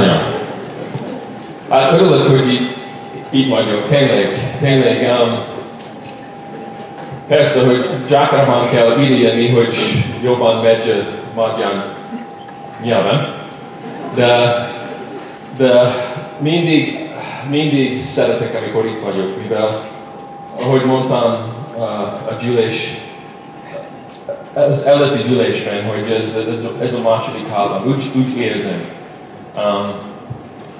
Ja. Hát örülök, hogy itt vagyok, tényleg. Persze, hogy gyakrabban kell írni, hogy jobban megy magyar nyelven, de mindig szeretek, amikor itt vagyok, mivel, ahogy mondtam, a gyűlés, az előtti gyűlésben, hogy ez a második házam, úgy érzem.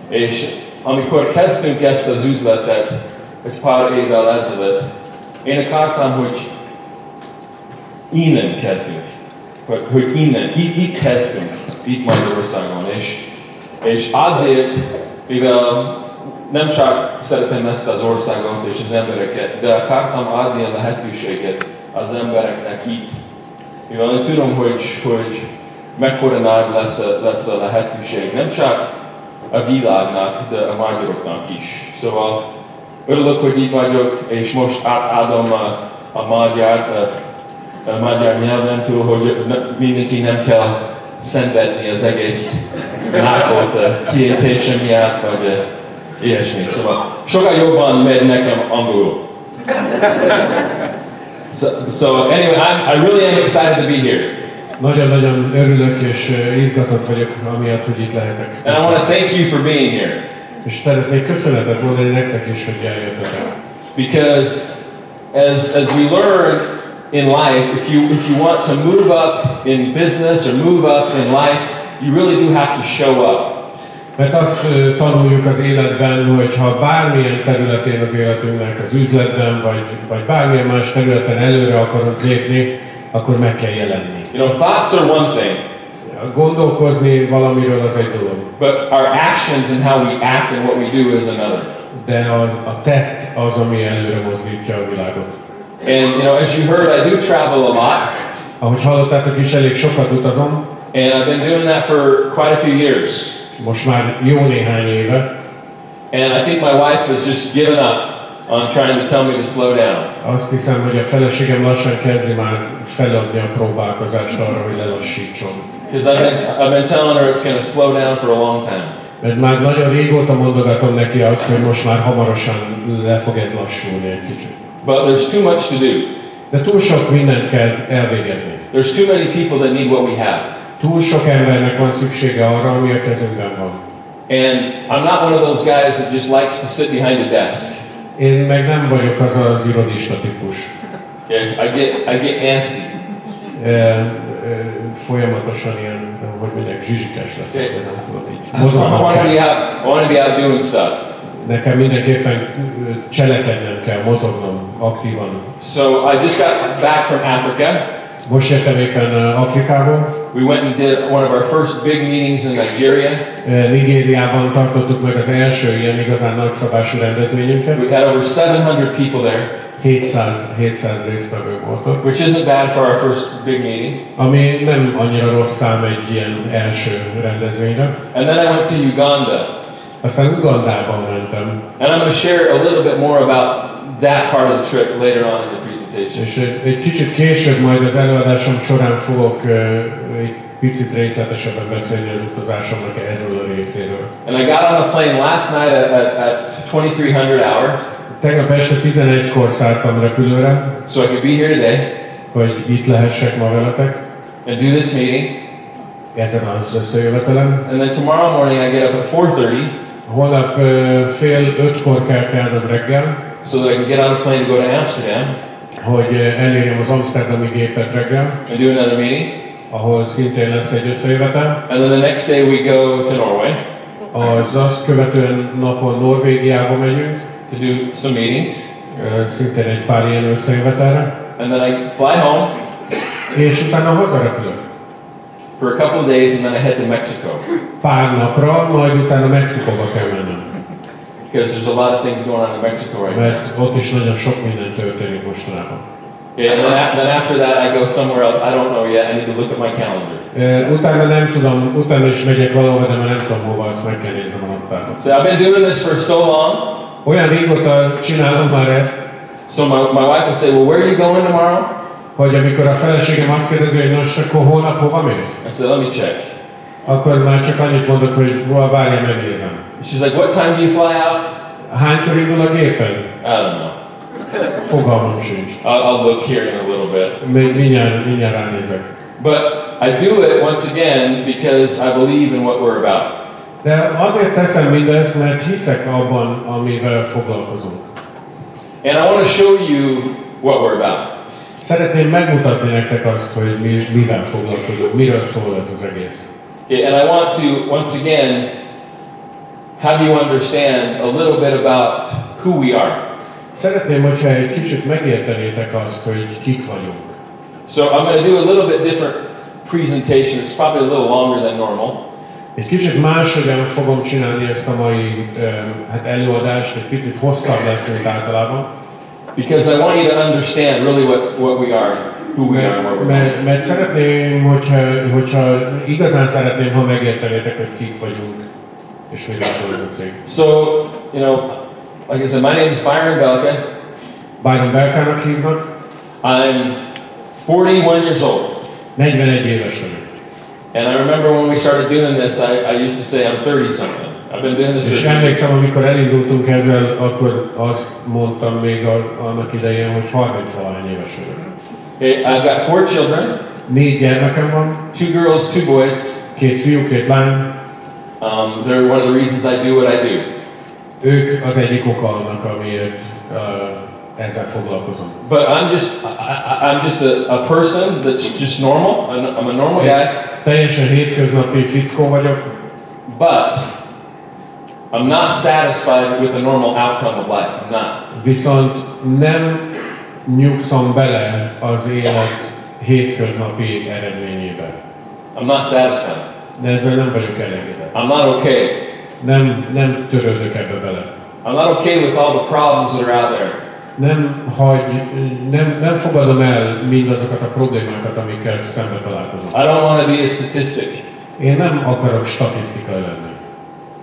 És amikor kezdtünk ezt az üzletet, egy pár évvel ezelőtt, én akartam, hogy innen kezdünk, hogy innen, itt kezdünk, itt Magyarországon, és azért, mivel nem csak szeretem ezt az országot és az embereket, de akartam adni a lehetőséget az embereknek itt. Mivel én tudom, hogy mekkora nagy lesz a lehetőség, nem csak a világnak, de a magyaroknak is. Szóval örülök, hogy itt vagyok, és most átadom a magyar nyelven túl, hogy mindenki nem kell szenvedni az egész nákot kiejtése miatt, vagy ilyesmi. Szóval sokkal jobban megy nekem angolul. So anyway, I really am excited to be here. Nagyon-nagyon örülök és izgatott vagyok, amiatt, hogy itt lehetek. And I want to thank you for being here. És szeretnék köszönetet mondani nektek is, hogy eljöttetek. Because as we learn in life, if you want to move up in business or move up in life, you really do have to show up. Mert azt tanuljuk az életben, hogy ha bármilyen területén az életünknek, az üzletben, vagy bármilyen más területen előre akarunk lépni, akkor meg kell jelenni. You know, thoughts are one thing. Gondolkozni valamiről az egy dolog. But our actions and how we act and what we do is another. De a tett az, ami előre mozdítja a világot. And you know, as you heard, I do travel a lot. Ahogy hallottátok is, elég sokat utazom. And I've been doing that for quite a few years. Most már jó néhány éve. And I think my wife has just given up on trying to tell me to slow down. Azt hiszem, hogy a feleségem lassan kezdi már feladni a próbálkozást arra, hogy lelassítson. Because I've been telling her it's going to slow down for a long time. Mert már nagyon régóta mondogatom neki azt, hogy most már hamarosan le fog ez lassulni egy kicsit. But there's too much to do. De túl sok mindent kell elvégezni. There's too many people that need what we have. Túl sok embernek van szüksége arra, ami a kezünkben van. And I'm not one of those guys that just likes to sit behind a desk. Én meg nem vagyok az az irodista típus. Okay, I get antsy. Folyamatosan ilyen, hogy mondják, zsizsikes leszek, vagy nem tudom így. I want to be out doing stuff. Nekem mindenképpen cselekednem kell, mozognom aktívan. So I just got back from Africa. Most jöttem éppen Afrikából. We went and did one of our first big meetings in Nigeria. Nigériában tartottuk meg az első ilyen igazán nagyszabású rendezvényünket. We had over 700 people there. 700 résztvevő voltak. Which isn't bad for our first big meeting. Ami nem annyira rossz szám egy ilyen első rendezvényre. And then I went to Uganda. Aztán Ugandában mentem. And I'm going to share a little bit more about that part of the trip later on in the presentation. És egy kicsit később majd az előadásom során fogok egy picit részletesebben beszélni az utazásomnak erről a részéről. And I got on a plane last night at 2300 hour. Tegnap este 11-kor szálltam repülőre. So I could be here today. Hogy itt lehessek ma veletek. And do this meeting. Ezen az összejövetelen. And then tomorrow morning I get up at 4:30. Holnap fél 5-kor kell kelnem reggel. So that I can get on a plane to go to Amsterdam. Hogy elérjem az amsterdami gépet reggel. And do another meeting. Ahol szintén lesz egy összejövetel. And then the next day we go to Norway. Az azt követően napon Norvégiába megyünk. To do some meetings. Szintén egy pár ilyen összejövetelre. And then I fly home. És utána hazarepülök. For a couple of days and then I head to Mexico. Pár napra, majd utána Mexikóba kell mennem. Because there's a lot of things going on in Mexico right now. Mert ott is nagyon sok minden történik mostanában. Yeah, and then after that I go somewhere else. I don't know yet. I need to look at my calendar. Utána nem tudom, utána is megyek valahova, de már nem tudom hova, azt meg kell néznem a naptárat. So I've been doing this for so long. Olyan régóta csinálom már ezt. So my wife will say, well, where are you going tomorrow? Hogy amikor a feleségem azt kérdezi, hogy nos, akkor holnap hova mész? I said, let me check. akkor már csak annyit mondok, hogy várjál, megnézem. She's like, what time do you fly out? Hánykor indul a gépen? I don't know. Fogalmam sincs. I'll look here in a little bit. Mindjárt ránézek. But I do it once again because I believe in what we're about. De azért teszem mindezt, mert hiszek abban, amivel foglalkozunk. And I want to show you what we're about. Szeretném megmutatni nektek azt, hogy mivel foglalkozunk, miről szól ez az egész. Okay, and I want to, once again, have you understand a little bit about who we are. Szeretném, hogyha egy kicsit megértenétek azt, hogy kik vagyunk. So I'm going to do a little bit different presentation. It's probably a little longer than normal. Egy kicsit máshogyan fogom csinálni ezt a mai előadást, egy picit hosszabb lesz, mint általában. Because I want you to understand really what we are, who we are, and what we're about. Mert szeretném, hogyha igazán szeretném, ha megértenétek, hogy kik vagyunk, és miről szól ez a cég. So, you know, like I said, my name is Byron Belka. Byron Belkának hívnak. I'm 41 years old. 41 éves vagyok. And I remember when we started doing this, I used to say I'm 30-something. I've been doing this És emlékszem, amikor elindultunk ezzel, akkor azt mondtam még annak idején, hogy 30-valány éves vagyok. Okay, I've got 4 children. 4 gyermekem van. 2 girls, 2 boys. 2 fiú, 2 lány. They're one of the reasons I do what I do. Ők az egyik oka annak, amiért ezzel foglalkozom. But I'm just a person that's just normal. I'm a normal guy. Teljesen hétköznapi fickó vagyok. But I'm not satisfied with the normal outcome of life. I'm not. Viszont nem nyugszom bele az élet hétköznapi eredményébe. I'm not satisfied. De ezzel nem vagyok elégedett. I'm not okay. Nem törődök ebbe bele. I'm not okay with all the problems that are out there. Nem fogadom el mindazokat a problémákat, amikkel szembe találkozom. I don't want to be a statistic. Én nem akarok statisztikai lenni.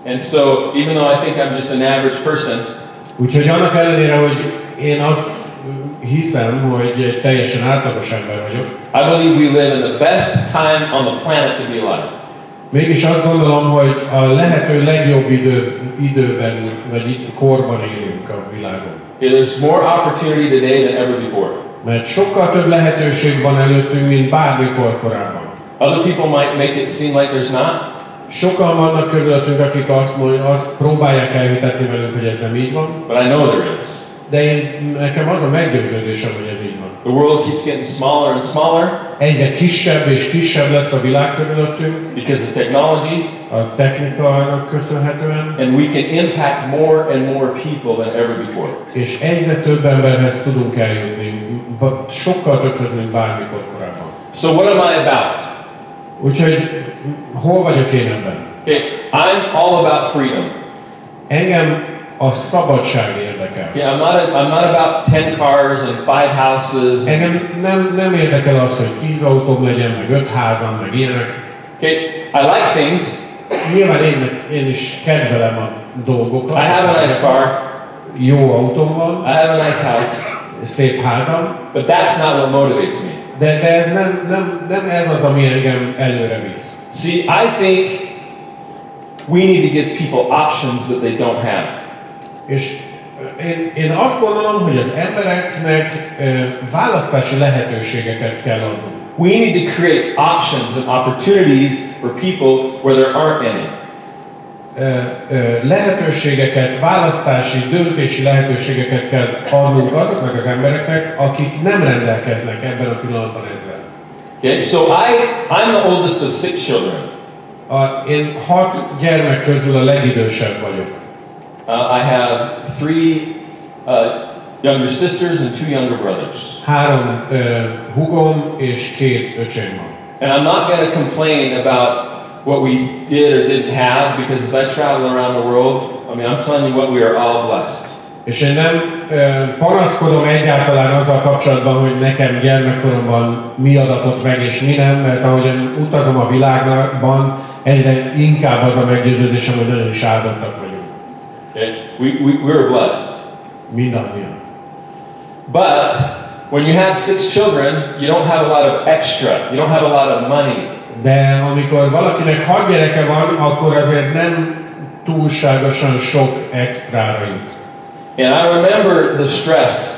And so, even though I think I'm just an average person, úgyhogy annak ellenére, hogy én azt hiszem, hogy egy teljesen átlagos ember vagyok, I believe we live in the best time on the planet to be alive. Mégis azt gondolom, hogy a lehető legjobb időben, vagy korban élünk a világon. There's more opportunity today than ever before. Mert sokkal több lehetőség van előttünk, mint bármikor korábban. Other people might make it seem like there's not. Sokan vannak körülöttünk, akik azt próbálják elhitetni velünk, hogy ez nem így van. But I know there is. De nekem az a meggyőződésem, hogy ez így van. The world keeps getting smaller and smaller. Egyre kisebb és kisebb lesz a világ körülöttünk. Because of technology. A technikának köszönhetően. And we can impact more and more people than ever before. És egyre több emberhez tudunk eljutni, sokkal többhöz, mint bármikor korábban. So what am I about? Úgyhogy hol vagyok én ebben? Okay, I'm all about freedom. Engem a szabadság érdekel. Okay, I'm not about 10 cars and 5 houses. Engem nem érdekel az, hogy 10 autóm legyen, meg 5 házam, meg ilyenek. Okay, I like things. Nyilván én is kedvelem a dolgokat. I have a nice car. Jó autóm van. I have a nice house. Szép házam. But that's not what motivates me. De ez nem ez az, ami engem előre visz. See, I think we need to give people options that they don't have. És én azt gondolom, hogy az embereknek választási lehetőségeket kell adni. We need to create options and opportunities for people where there aren't any. Lehetőségeket, választási, döntési lehetőségeket kell adnunk azoknak az embereknek, akik nem rendelkeznek ebben a pillanatban ezzel. Okay, so I'm the oldest of 6 children. Én 6 gyermek közül a legidősebb vagyok. I have 3 younger sisters and 2 younger brothers. 3 húgom és 2 öcsém van. And I'm not going to complain about what we did or didn't have, because as I travel around the world, I mean, I'm telling you what, we are all blessed. És én nem panaszkodom egyáltalán azzal kapcsolatban, hogy nekem gyermekkoromban mi adatott meg és mi nem, mert ahogyan utazom a világban, egyre inkább az a meggyőződésem, hogy nagyon is áldottak vagyunk. Okay? We're blessed. Mindannyian. But when you have 6 children, you don't have a lot of extra. You don't have a lot of money. De amikor valakinek 6 gyereke van, akkor azért nem túlságosan sok extrára jut. And I remember the stress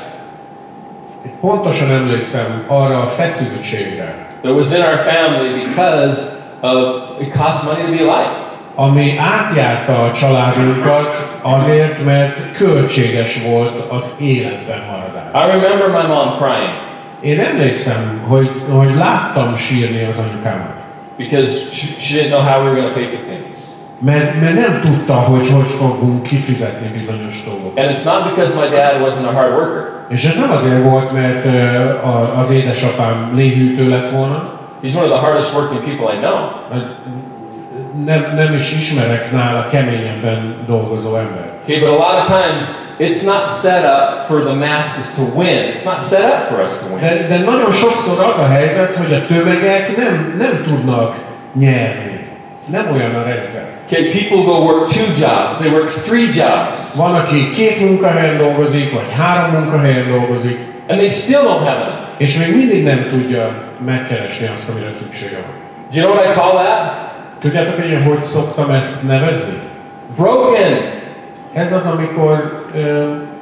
Pontosan emlékszem arra a feszültségre, that was in our family because of it costs money to be alive. ami átjárta a családunkat azért, mert költséges volt az életben maradás. I remember my mom crying Én emlékszem, hogy láttam sírni az anyukámat. because she didn't know how we were going to pay for things. Mert nem tudta, hogy fogunk kifizetni bizonyos dolgokat. And it's not because my dad wasn't a hard worker. És ez nem azért volt, mert az édesapám léhűtő lett volna. He's one of the hardest working people I know. Nem is ismerek nála keményebben dolgozó ember. Okay, but a lot of times it's not set up for the masses to win. It's not set up for us to win. De nagyon sokszor az a helyzet, hogy a tömegek nem tudnak nyerni. Nem olyan a rendszer. Okay, people go work 2 jobs. They work 3 jobs. Van, aki 2 munkahelyen dolgozik, vagy 3 munkahelyen dolgozik, And they still don't have enough. és még mindig nem tudja megkeresni azt, amire szüksége van. Do you know what I call that? Tudjátok, hogy én hogy szoktam ezt nevezni? Broken. Ez az, amikor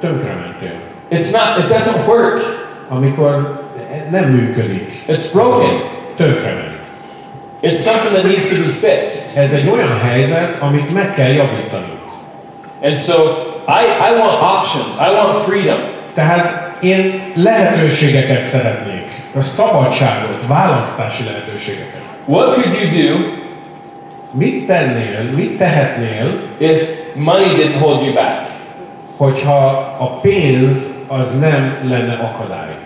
tönkrementél. It doesn't work. Amikor nem működik. It's broken. Tönkrement. It's something that needs to be fixed. Ez egy olyan helyzet, amit meg kell javítani. And so I want options. I want freedom. Tehát én lehetőségeket szeretnék. A szabadságot, választási lehetőségeket. What could you do Mit tennél, mit tehetnél, if money didn't hold you back? hogyha a pénz az nem lenne akadály?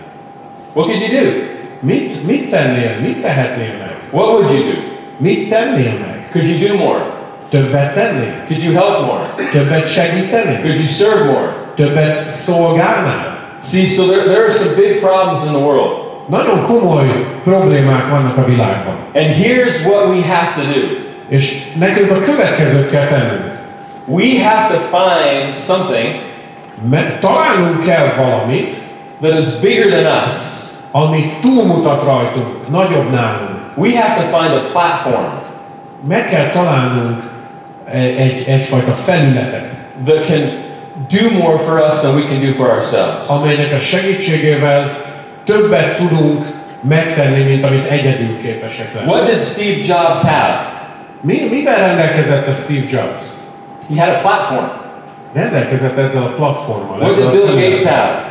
What could you do? Mit tennél, mit tehetnél meg? What would you do? Mit tennél meg? Could you do more? Többet tennél? Could you help more? Többet segítenél? Could you serve more? Többet szolgálnál? See, so there are some big problems in the world. Nagyon komoly problémák vannak a világban. And here's what we have to do. És nekünk a következőt kell tennünk. We have to find something Találnunk kell valamit, that is bigger than us. ami túlmutat rajtunk, nagyobb nálunk. We have to find a platform Meg kell találnunk egyfajta felületet, that can do more for us than we can do for ourselves. amelynek a segítségével többet tudunk megtenni, mint amit egyedül képesek lenni. What did Steve Jobs have? Mivel rendelkezett a Steve Jobs? He had a platform. Rendelkezett ezzel a platformmal. What did Bill Gates have?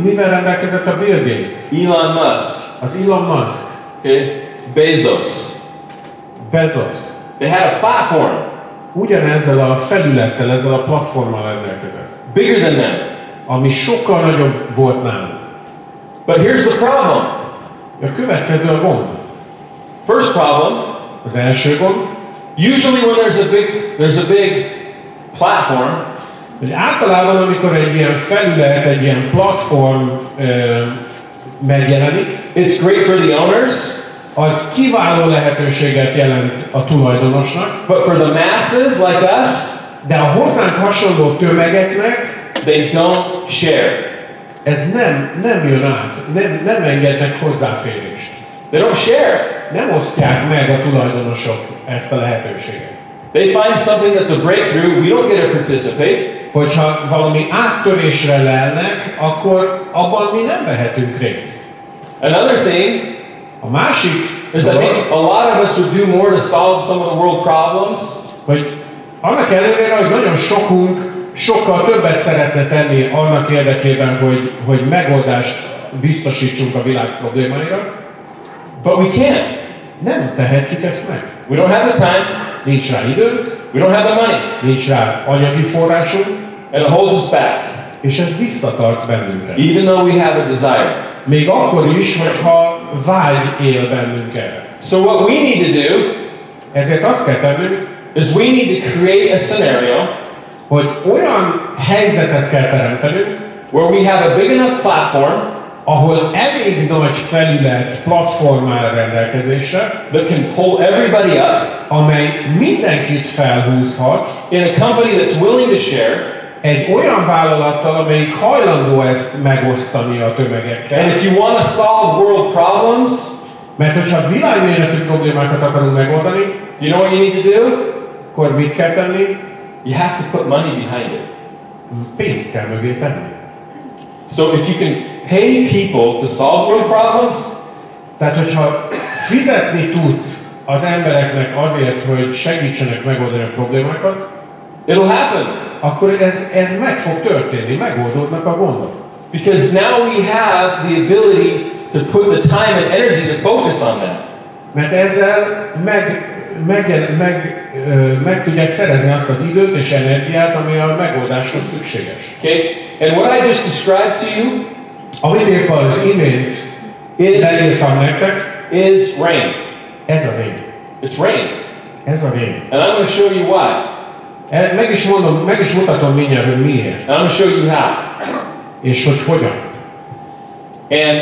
Mivel rendelkezett a Bill Gates? Elon Musk. Az Elon Musk. Okay? Bezos. Bezos. They had a platform. Ugyanezzel a felülettel, ezzel a platformmal rendelkezett. Bigger than them. Ami sokkal nagyobb volt náluk. But here's the problem. A következő a gond. First problem. Az első gond. Usually when there's a big platform, hogy általában, amikor egy ilyen felület, egy ilyen platform megjelenik, it's great for the owners, az kiváló lehetőséget jelent a tulajdonosnak, but for the masses like us, de a hozzánk hasonló tömegeknek they don't share. Ez nem jön át, nem engednek hozzáférést. They don't share. Nem osztják meg a tulajdonosok ezt a lehetőséget. They find something that's a breakthrough, we don't get to participate. Hogyha valami áttörésre lelnek, akkor abban mi nem vehetünk részt. Another thing a másik is I think a lot of us would do more to solve some of the world problems. Hogy annak ellenére, hogy nagyon sokunk sokkal többet szeretne tenni annak érdekében, hogy megoldást biztosítsunk a világ problémáira. But we can't. Nem tehetjük ezt meg. We don't have the time. Nincs rá időnk. We don't have the money. Nincs rá anyagi forrásunk. And it holds us back. És ez visszatart bennünket. Even though we have a desire. Még akkor is, hogyha vágy él bennünket. So what we need to do, ezért azt kell tennünk, is we need to create a scenario, hogy olyan helyzetet kell teremtenünk, where we have a big enough platform, ahol elég nagy felület, platform áll rendelkezésre, that can pull everybody up, amely mindenkit felhúzhat, in a company that's willing to share, egy olyan vállalattal, amelyik hajlandó ezt megosztani a tömegekkel. And if you want to solve world problems, Mert hogyha világméretű problémákat akarunk megoldani, you know what you need to do? akkor mit kell tenni? You have to put money behind it. Pénzt kell mögé tenni. So if you can pay people to solve world problems, Tehát, hogyha fizetni tudsz az embereknek azért, hogy segítsenek megoldani a problémákat, it'll happen. akkor ez meg fog történni, megoldódnak a gondok. Because now we have the ability to put the time and energy to focus on that. Mert ezzel meg tudják szerezni azt az időt és energiát, ami a megoldáshoz szükséges. Okay? And what I just described to you, amit épp az imént leírtam nektek, is rain. Ez a rém. It's rain. Ez a rém. And I'm going to show you why. Meg is mutatom mindjárt, hogy miért. And I'm going to show you how. És hogy hogyan. And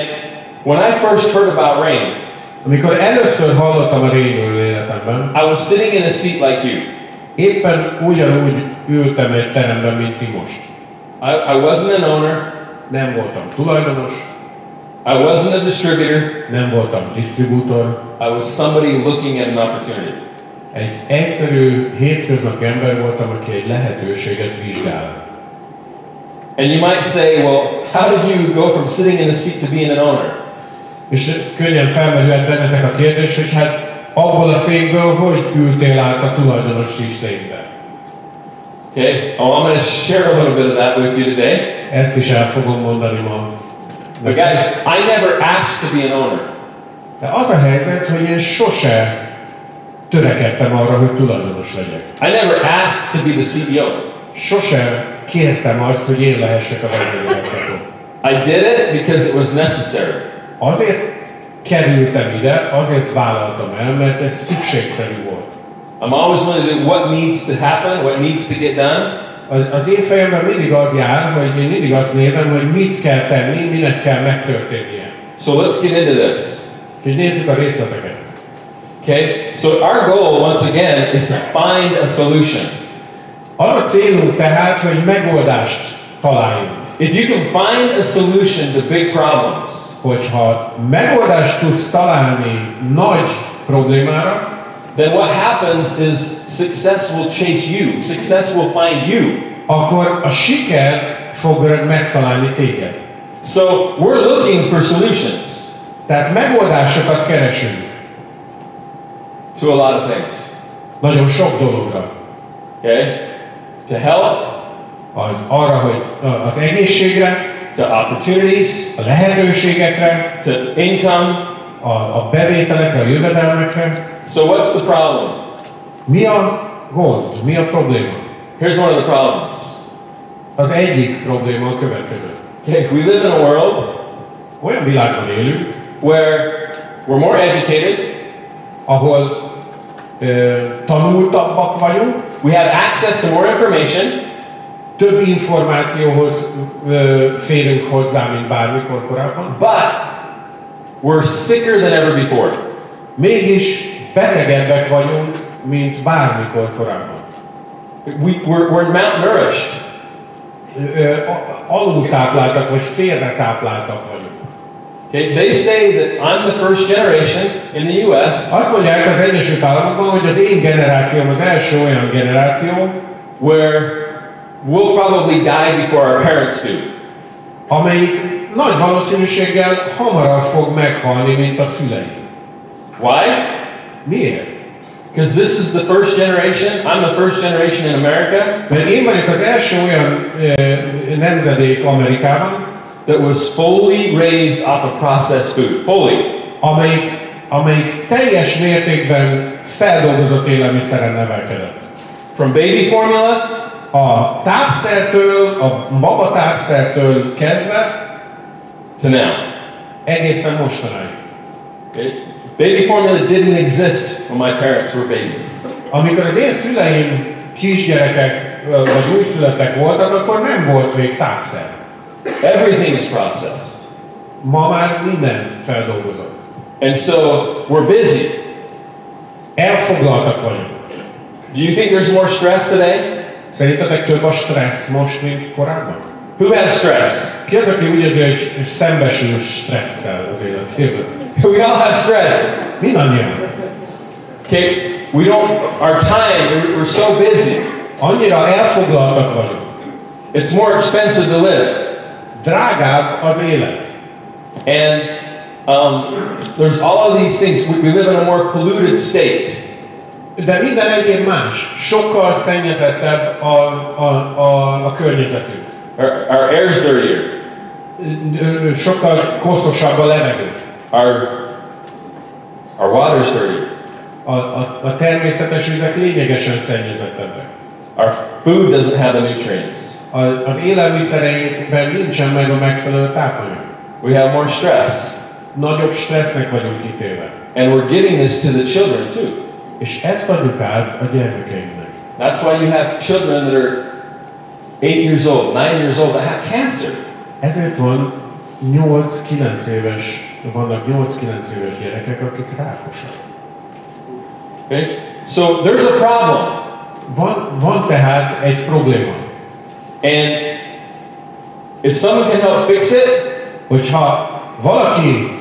when I first heard about rain, amikor először hallottam a rémről életemben, I was sitting in a seat like you. Éppen ugyanúgy ültem egy teremben, mint ti most. I wasn't an owner. Nem voltam tulajdonos. I wasn't a distributor. Nem voltam disztribútor. I was somebody looking at an opportunity. Egy egyszerű, hétköznapi ember voltam, aki egy lehetőséget vizsgál. And you might say, well, how did you go from sitting in a seat to being an owner? És könnyen felmerülhet bennetek a kérdés, hogy hát abból a székből hogy ültél át a tulajdonos székbe? Okay, I'm going to share a little bit of that with you today. Ezt is el fogom mondani ma. But guys, I never asked to be an owner. De az a helyzet, hogy én sose törekedtem arra, hogy tulajdonos legyek. I never asked to be the CEO. Sose kértem azt, hogy én lehessek a vezérigazgató. I did it because it was necessary. Azért kerültem ide, azért vállaltam el, mert ez szükségszerű volt. I'm always willing to do what needs to happen, what needs to get done. Az én fejemben mindig az jár, hogy én mindig azt nézem, hogy mit kell tenni, minek kell megtörténnie. So let's get into this. Úgyhogy nézzük a részleteket. Okay, so our goal, once again, is to find a solution. Az a célunk tehát, hogy megoldást találjunk. If you can find a solution to big problems, Hogyha megoldást tudsz találni nagy problémára, then what happens is success will chase you. Success will find you. akkor a siker fog megtalálni téged. So we're looking for solutions Tehát megoldásokat keresünk. to a lot of things. Nagyon sok dologra. Okay? To health, Arra, hogy az egészségre, to opportunities, a lehetőségekre, to income. a bevételekre, a jövedelmekre. So what's the problem? Mi a gond? Mi a probléma? Here's one of the problems. Az egyik probléma a következő. Okay, we live in a world Olyan világban élünk, where we're more educated, ahol tanultabbak vagyunk, we have access to more information, több információhoz férünk hozzá, mint bármikor korábban, but we're sicker than ever before. mégis betegebbek vagyunk, mint bármikor korábban. We're malnourished. Alultápláltak vagy félretápláltak vagyunk. Okay, they say that I'm the first generation in the U.S. Azt mondják az Egyesült Államokban, hogy az én generációm az első olyan generáció, where we'll probably die before our parents do. amelyik nagy valószínűséggel hamarabb fog meghalni, mint a szüleink. Why? Miért? Because this is the first generation. I'm the first generation in America Mert én vagyok az első olyan nemzedék Amerikában, that was fully raised off of processed food. Fully. amelyik teljes mértékben feldolgozott élelmiszeren nevelkedett. From baby formula A tápszertől, a babatápszertől kezdve to now. egészen mostanáig. Okay? Baby formula didn't exist when my parents were babies. Amikor az én szüleim kisgyerekek vagy újszülöttek voltak, akkor nem volt még tápszer. Everything is processed. Ma már minden feldolgozott. And so we're busy. Elfoglaltak vagyunk. Do you think there's more stress today? Szerintetek több a stressz most, mint korábban? Who has stress? Ki az, aki úgy érzi, hogy szembesül stresszel az életében? We all have stress. Mindannyian. Okay, our time, we're so busy. Annyira elfoglaltak vagyunk. It's more expensive to live. Drágább az élet. And there's all of these things. We live in a more polluted state. De minden egyéb más. Sokkal szennyezettebb a környezetünk. Our air's dirtier. Sokkal koszosabb a levegő. Our water's dirty. A természetes vizek lényegesen szennyezettebbek. Our food doesn't have the nutrients. Az élelmiszereinkben nincsen meg a megfelelő tápanyag. We have more stress. Nagyobb stressznek vagyunk kitéve. And we're giving this to the children too. És ezt adjuk át a gyermekeinknek. That's why you have children that are 8 years old, 9 years old that have cancer. Ezért van 8-9 éves gyerekek, akik rákosak. Okay? So there's a problem. Van tehát egy probléma. And if someone can help fix it, hogyha valaki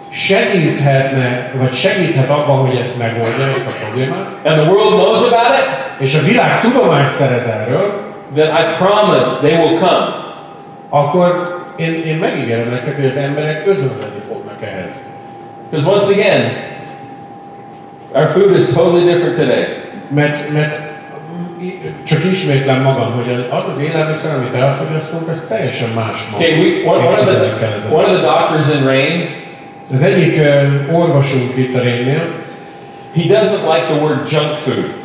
segíthetne, vagy segíthet abban, hogy ezt megoldja, ezt a problémát, and the world knows about it, és a világ tudomást szerez erről, then I promise they will come. Akkor én megígérem nektek, hogy az emberek özönleni fognak ehhez. Because once again, our food is totally different today. Mert csak ismétlem magam, hogy az az élelmiszer, amit elfogyasztunk, az teljesen más ma. Okay, one of the doctors in Rain, az egyik orvosunk itt a Rainnél, he doesn't like the word junk food.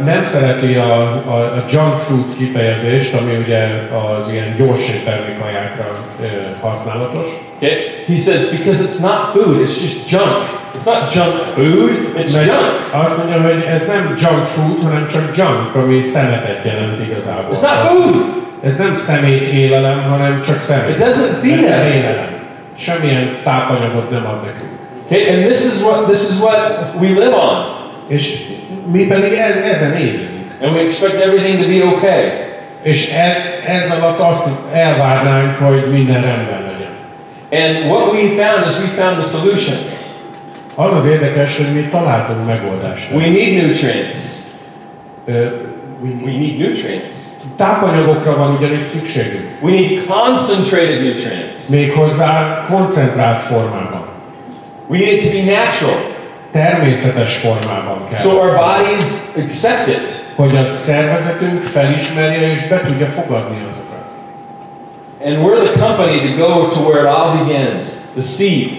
Nem szereti a junk food kifejezést, ami ugye az ilyen gyors éttermi kajákra használatos. Okay? He says because it's not food, it's just junk. It's not junk food, it's junk. Azt mondja, hogy ez nem junk food, hanem csak junk, ami szemetet jelent igazából. It's not food. Ez nem szemét élelem, hanem csak szemét. It doesn't feed us. Semmilyen tápanyagot nem ad nekünk. Okay, and this is what we live on. És mi pedig ezen élünk. And we expect everything to be okay. És ez alatt azt elvárnánk, hogy minden rendben legyen. And what we found is we found the solution. Az az érdekes, hogy mi találtunk megoldást. We need nutrients. We need nutrients. Tápanyagokra van ugyanis szükségünk. We need concentrated nutrients. Méghozzá koncentrált formában. We need it to be natural. Természetes formában kell. So our bodies accept it. Hogy a szervezetünk felismerje és be tudja fogadni azokat. And we're the company to go to where it all begins, the seed.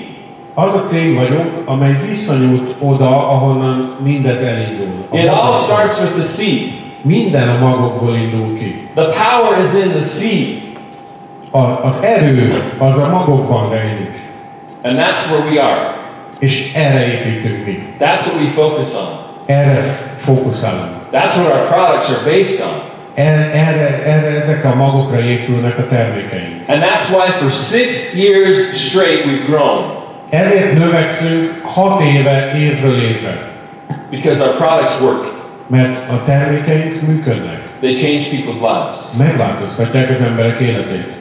Az a cég vagyunk, amely visszanyújt oda, ahonnan mindez elindul. It all starts with the seed. Minden a magokból indul ki. The power is in the seed. Az erő az a magokban rejlik. And that's where we are. És erre építünk mi. That's what we focus on. Erre fókuszálunk. That's what our products are based on. Erre ezek a magokra épülnek a termékeink. And that's why for 6 years straight we've grown. Ezért növekszünk 6 éve, évről évre. Because our products work. Mert a termékeink működnek. They change people's lives. Megváltoztatják az emberek életét.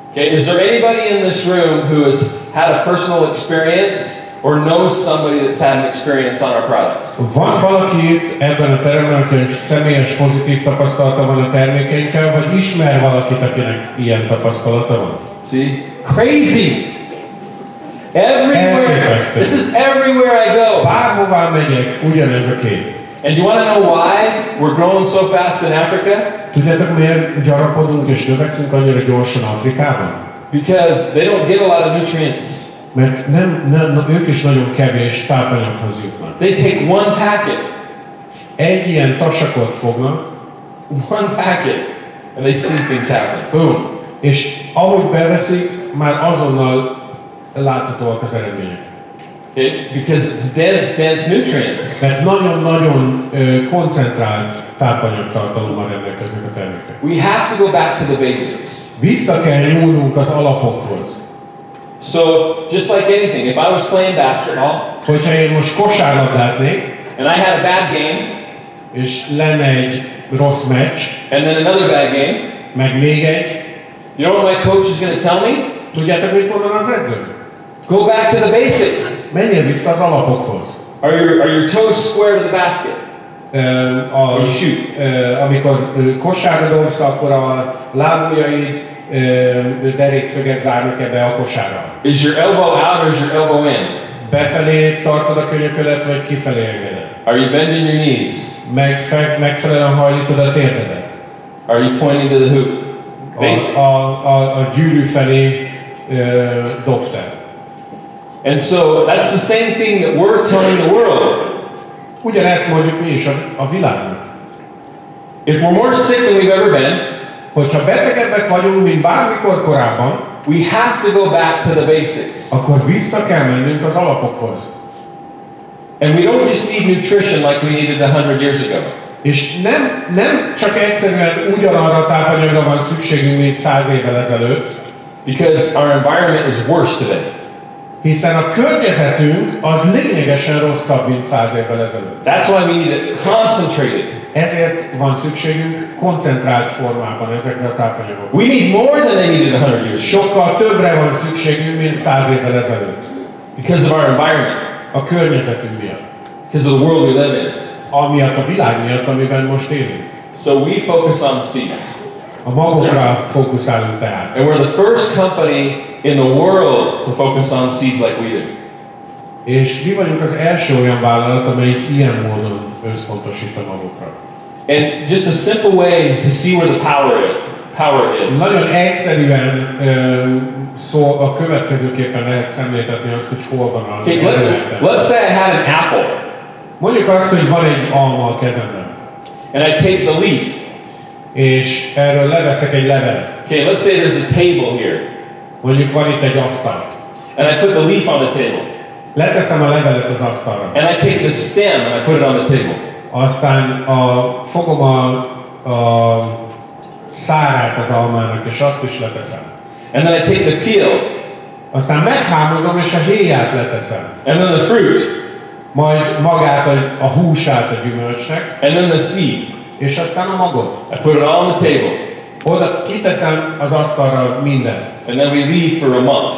Okay, is there anybody in this room who has had a personal experience or knows somebody that's had an experience on our products? Van valaki itt ebben a teremben, akinek személyes pozitív tapasztalata van a termékeinkkel, vagy ismer valakit, akinek ilyen tapasztalata van? See? Crazy! Everywhere. This is everywhere I go. Bárhová megyek, ugyanez a kép. And you want to know why we're growing so fast in Africa? Tudjátok, miért gyarapodunk és növekszünk annyira gyorsan Afrikában? Because they don't get a lot of nutrients. Mert ők is nagyon kevés tápanyaghoz jutnak. They take one packet. Egy ilyen tasakot fognak. One packet. And they see things happen. Boom. És ahogy beveszik, már azonnal láthatóak az eredmények. Okay? Because it's dense nutrients. Mert nagyon-nagyon koncentrált tápanyagtartalommal rendelkeznek a termékek. We have to go back to the basics. Vissza kell nyúlnunk az alapokhoz. So, just like anything, if I was playing basketball, hogyha én most kosárlabdáznék, and I had a bad game, és lenne egy rossz meccs, and then another bad game, meg még egy, You know what my coach is going to tell me? Tudjátok, mit mondan az edző? Go back to the basics. Menjél vissza az alapokhoz. Are your toes square to the basket? When you shoot. Amikor kosárra dobsz, akkor a lábujjaid derékszöget zárnak ebbe a kosárra. Is your elbow out or is your elbow in? Befelé tartod a könyöködet, vagy kifelé engeded? Are you bending your knees? Megfelelően hajlítod a térdedet? Are you pointing to the hoop? Basics. A gyűrű felé dobsz el. And so that's the same thing that we're telling the world. Ugyanezt mondjuk mi is a világnak. If we're more sick than we've ever been, hogyha betegebbek vagyunk, mint bármikor korábban, we have to go back to the basics. Akkor vissza kell mennünk az alapokhoz. And we don't just need nutrition like we needed 100 years ago. És nem csak egyszerűen ugyanarra a tápanyagra van szükségünk, mint 100 évvel ezelőtt. Because our environment is worse today. Hiszen a környezetünk az lényegesen rosszabb, mint 100 évvel ezelőtt. That's why we need it concentrated. Ezért van szükségünk koncentrált formában ezekre a tápanyagokra. We need more than they needed 100 years ago. Sokkal többre van szükségünk, mint 100 évvel ezelőtt. Because of our environment. A környezetünk miatt. Because of the world we live in. Amiatt a világ miatt, amiben most élünk. So we focus on seeds. A magokra fókuszálunk tehát. And we're the first company in the world to focus on seeds like we do. És mi vagyunk az első olyan vállalat, amelyik ilyen módon összpontosít a magokra. And just a simple way to see where the power is. Nagyon egyszerűen a következőképpen lehet szemléltetni azt, hogy hol van az erőletben. Let's say I had an apple. Mondjuk azt, hogy van egy alma a kezemben. And I take the leaf. És erről leveszek egy levelet. Okay, let's say there's a table here. Mondjuk van itt egy asztal. And I put the leaf on the table. Leteszem a levelet az asztalra. And I take the stem and I put it on the table. Aztán fogom a szárát az almának, és azt is leteszem. And then I take the peel. Aztán meghámozom, és a héját leteszem. And then the fruit. Majd magát a húsát a gyümölcsnek. And then the seed. És aztán a magot. I put it all on the table. Oda kiteszem az asztalra mindent. And then we leave for a month.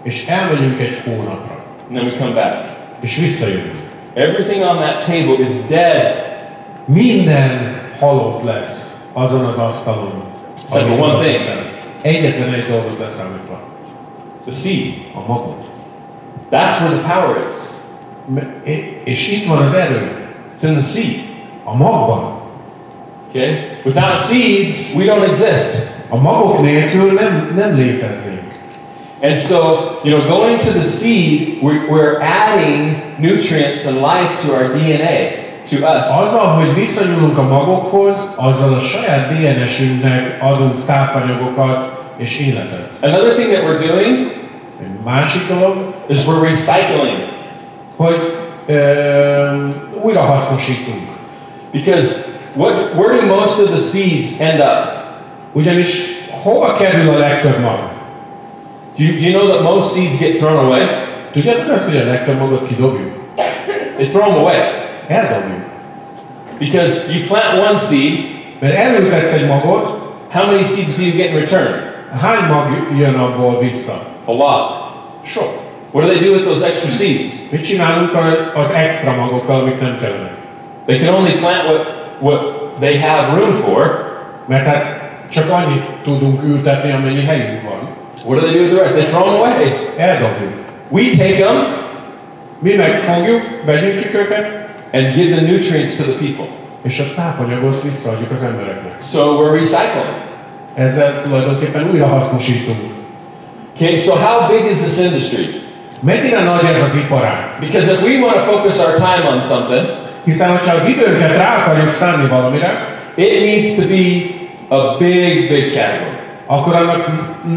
És elmegyünk egy hónapra. And then we come back. És visszajövünk. Everything on that table is dead. Minden halott lesz azon az asztalon. Except for one thing. Egyetlen egy dolgot leszámítva. The seed. A magot. That's where the power is. És itt van az erő. It's in the seed. A magban. Okay? Without seeds, we don't exist. A magok nélkül nem léteznénk. And so, going to the seed, we're adding nutrients and life to our DNA, to us. Azzal, hogy visszanyúlunk a magokhoz, azzal a saját DNS-ünknek adunk tápanyagokat és életet. Another thing that we're doing, egy másik dolog, is we're recycling. Hogy újrahasznosítunk. Because where do most of the seeds end up? Ugyanis hova kerül a legtöbb mag? Do you know that most seeds get thrown away? Tudjátok azt, hogy a legtöbb magot kidobjuk? They throw them away. Eldobjuk. Because you plant one seed. Mert elültetsz egy magot. How many seeds do you get in return? Hány mag jön abból vissza? A lot. Sok. What do they do with those extra seeds? Mit csinálunk az extra magokkal, amik nem kellenek? They can only plant what they have room for. Mert hát csak annyit tudunk ültetni, amennyi helyünk van. What do they do with the rest? They throw them away. Eldobjuk. We take them. Mi megfogjuk, begyűjtjük őket. And give the nutrients to the people. És a tápanyagot visszaadjuk az embereknek. So we're recycling. Ezzel tulajdonképpen újrahasznosítunk. Okay, so how big is this industry? Mennyire nagy ez az iparág? Because if we want to focus our time on something, hiszen hogyha az időnket rá akarjuk szánni valamire, it needs to be a big category. Akkor annak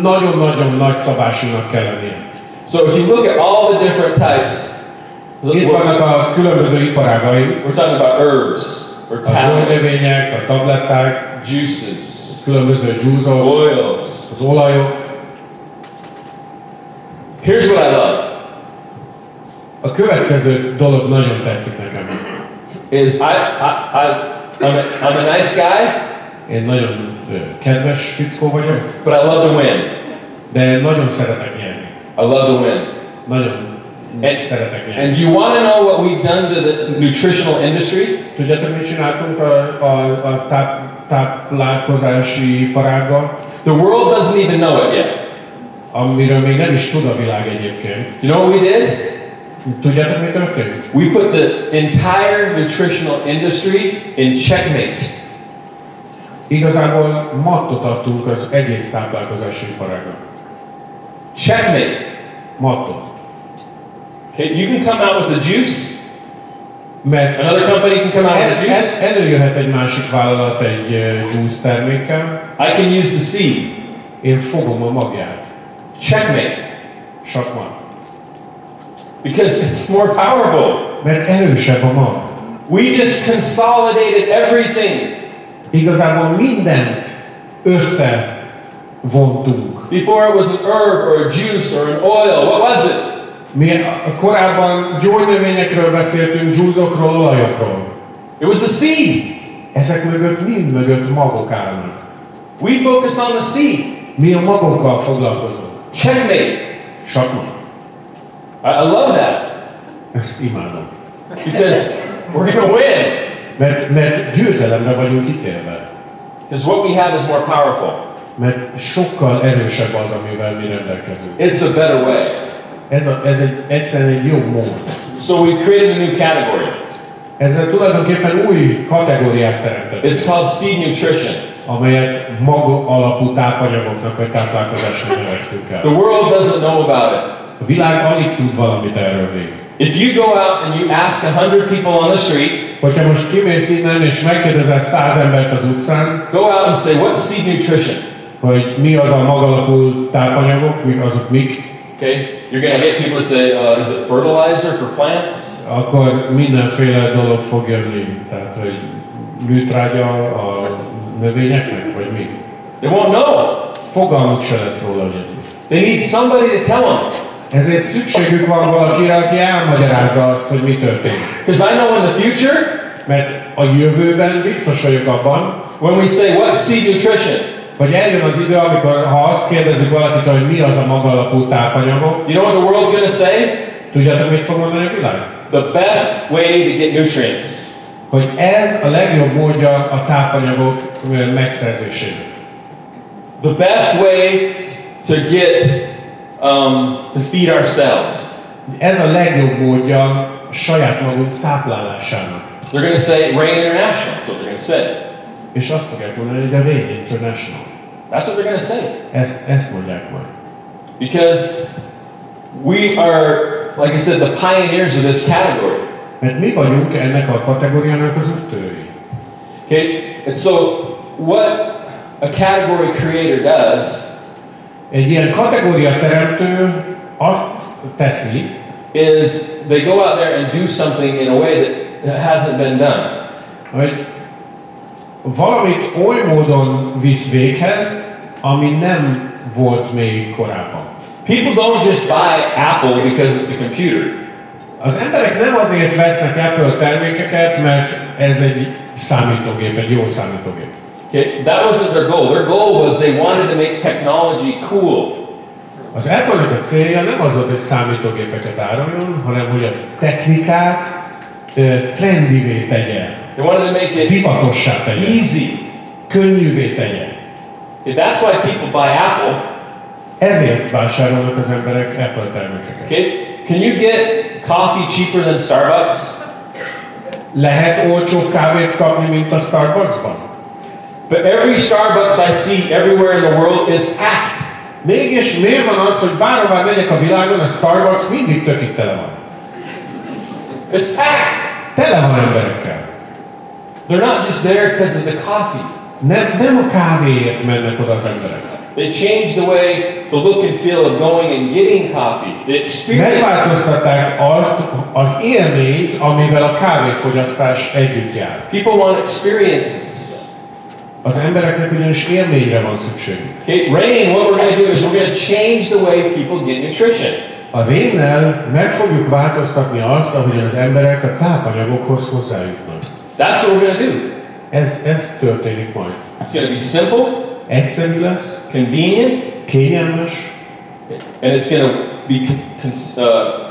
nagyon-nagyon nagy szabásúnak kell lennie. So if you look at all the different types, itt vannak a különböző iparágai. We're talking about herbs, or tablets, a növények, a tabletták, juices, különböző juicok, oils, az olajok. Here's what I love. A következő dolog nagyon tetszik nekem. I'm a nice guy. Én nagyon kedves fickó vagyok. But I love to win. De nagyon szeretek nyerni. I love to win. Nagyon szeretek nyerni. And you want to know what we've done to the nutritional industry? Tudjátok, mit csináltunk a táplálkozási iparággal? The world doesn't even know it yet. Amiről még nem is tud a világ egyébként. You know what we did? Tudjátok, mi történt? We put the entire nutritional industry in checkmate. Igazából mattot adtunk az egész táplálkozási iparágnak. Checkmate. Mattot. Okay, you can come out with the juice. Mert Another company can come out with the juice. Előjöhet egy másik vállalat egy juice termékkel. I can use the seed. Én fogom a magját. Checkmate. Sakmat. Because it's more powerful. Mert erősebb a mag. We just consolidated everything. Igazából mindent összevontunk. Before it was an herb or a juice or an oil. What was it? Mi korábban gyógynövényekről beszéltünk, dzsúzokról, olajokról. It was the seed. Ezek mögött magok állnak. We focus on the seed. Mi a magokkal foglalkozunk. Checkmate. Sakmat. I love that. Ezt imádom. Because we're going to win. Mert győzelemre vagyunk ítélve. Because what we have is more powerful. Mert sokkal erősebb az, amivel mi rendelkezünk. It's a better way. Ez egyszerűen egy jó mód. So we created a new category. Ezzel tulajdonképpen új kategóriát teremtettünk. It's called seed nutrition. Amelyet mag alapú tápanyagoknak vagy táplálkozásnak neveztünk el. The world doesn't know about it. A világ alig tud valamit erről még. If you go out and you ask 100 people on the street, hogyha most kimész innen és megkérdezel 100 embert az utcán, go out and say, what's seed nutrition? Hogy mi az a magalapú tápanyagok, mik? Okay, you're going to get people to say, is it fertilizer for plants? Akkor mindenféle dolog fog jönni, tehát hogy műtrágya a növényeknek, vagy mi? They won't know. Fogalmuk se lesz róla, hogy ez mi. They need somebody to tell them. Ezért szükségük van valakire, aki elmagyarázza azt, hogy mi történik. Because I know in the future, mert a jövőben biztos vagyok abban, when we say what's seed nutrition, hogy eljön az idő, amikor ha azt kérdezzük valakitől, hogy mi az a magalapú tápanyagok, you know what the world's going to say? Tudjátok, mit fog mondani a világ? The best way to get nutrients. Hogy ez a legjobb módja a tápanyagok megszerzésének. The best way to get to feed ourselves. Ez a legjobb módja a saját magunk táplálásának. They're going to say Rain International. That's what they're going to say. És azt fogják mondani, hogy a Rain International. That's what they're going to say. Ezt mondják majd. Because we are, like I said, the pioneers of this category. Mert mi vagyunk ennek a kategóriának az úttörői. Okay, and so what a category creator does, egy ilyen kategória teremtő azt teszi, is they go out there and do something in a way that hasn't been done. Hogy valamit oly módon visz véghez, ami nem volt még korábban. People don't just buy Apple because it's a computer. Az emberek nem azért vesznek Apple termékeket, mert ez egy számítógép, egy jó számítógép. Okay, that wasn't their goal. Their goal was they wanted to make technology cool. Az Apple-nek a célja nem az volt, hogy számítógépeket áruljon, hanem hogy a technikát trendivé tegye. They wanted to make it divatossá tegye. Easy. Könnyűvé tegye. Okay, that's why people buy Apple. Ezért vásárolnak az emberek Apple termékeket. Okay, can you get coffee cheaper than Starbucks? Lehet olcsóbb kávét kapni, mint a Starbucksban? But every Starbucks I see everywhere in the world is packed. Mégis miért van az, hogy bárhová megyek a világon, a Starbucks mindig tökig tele van? It's packed. Tele van emberekkel. They're not just there because of the coffee. Nem a kávéért mennek oda az emberek. They changed the way, the look and feel of going and getting coffee. The experience. Megváltoztatták azt az élményt, amivel a kávéfogyasztás együtt jár. People want experiences. Az embereknek ugyanis élményre van szükségük. Okay, Rain, what we're going to do is we're going to change the way people get nutrition. A Rainnel meg fogjuk változtatni azt, ahogyan az emberek a tápanyagokhoz hozzájutnak. That's what we're going to do. Ez történik majd. It's going to be simple, Egyszerű lesz, convenient, kényelmes, and it's going to be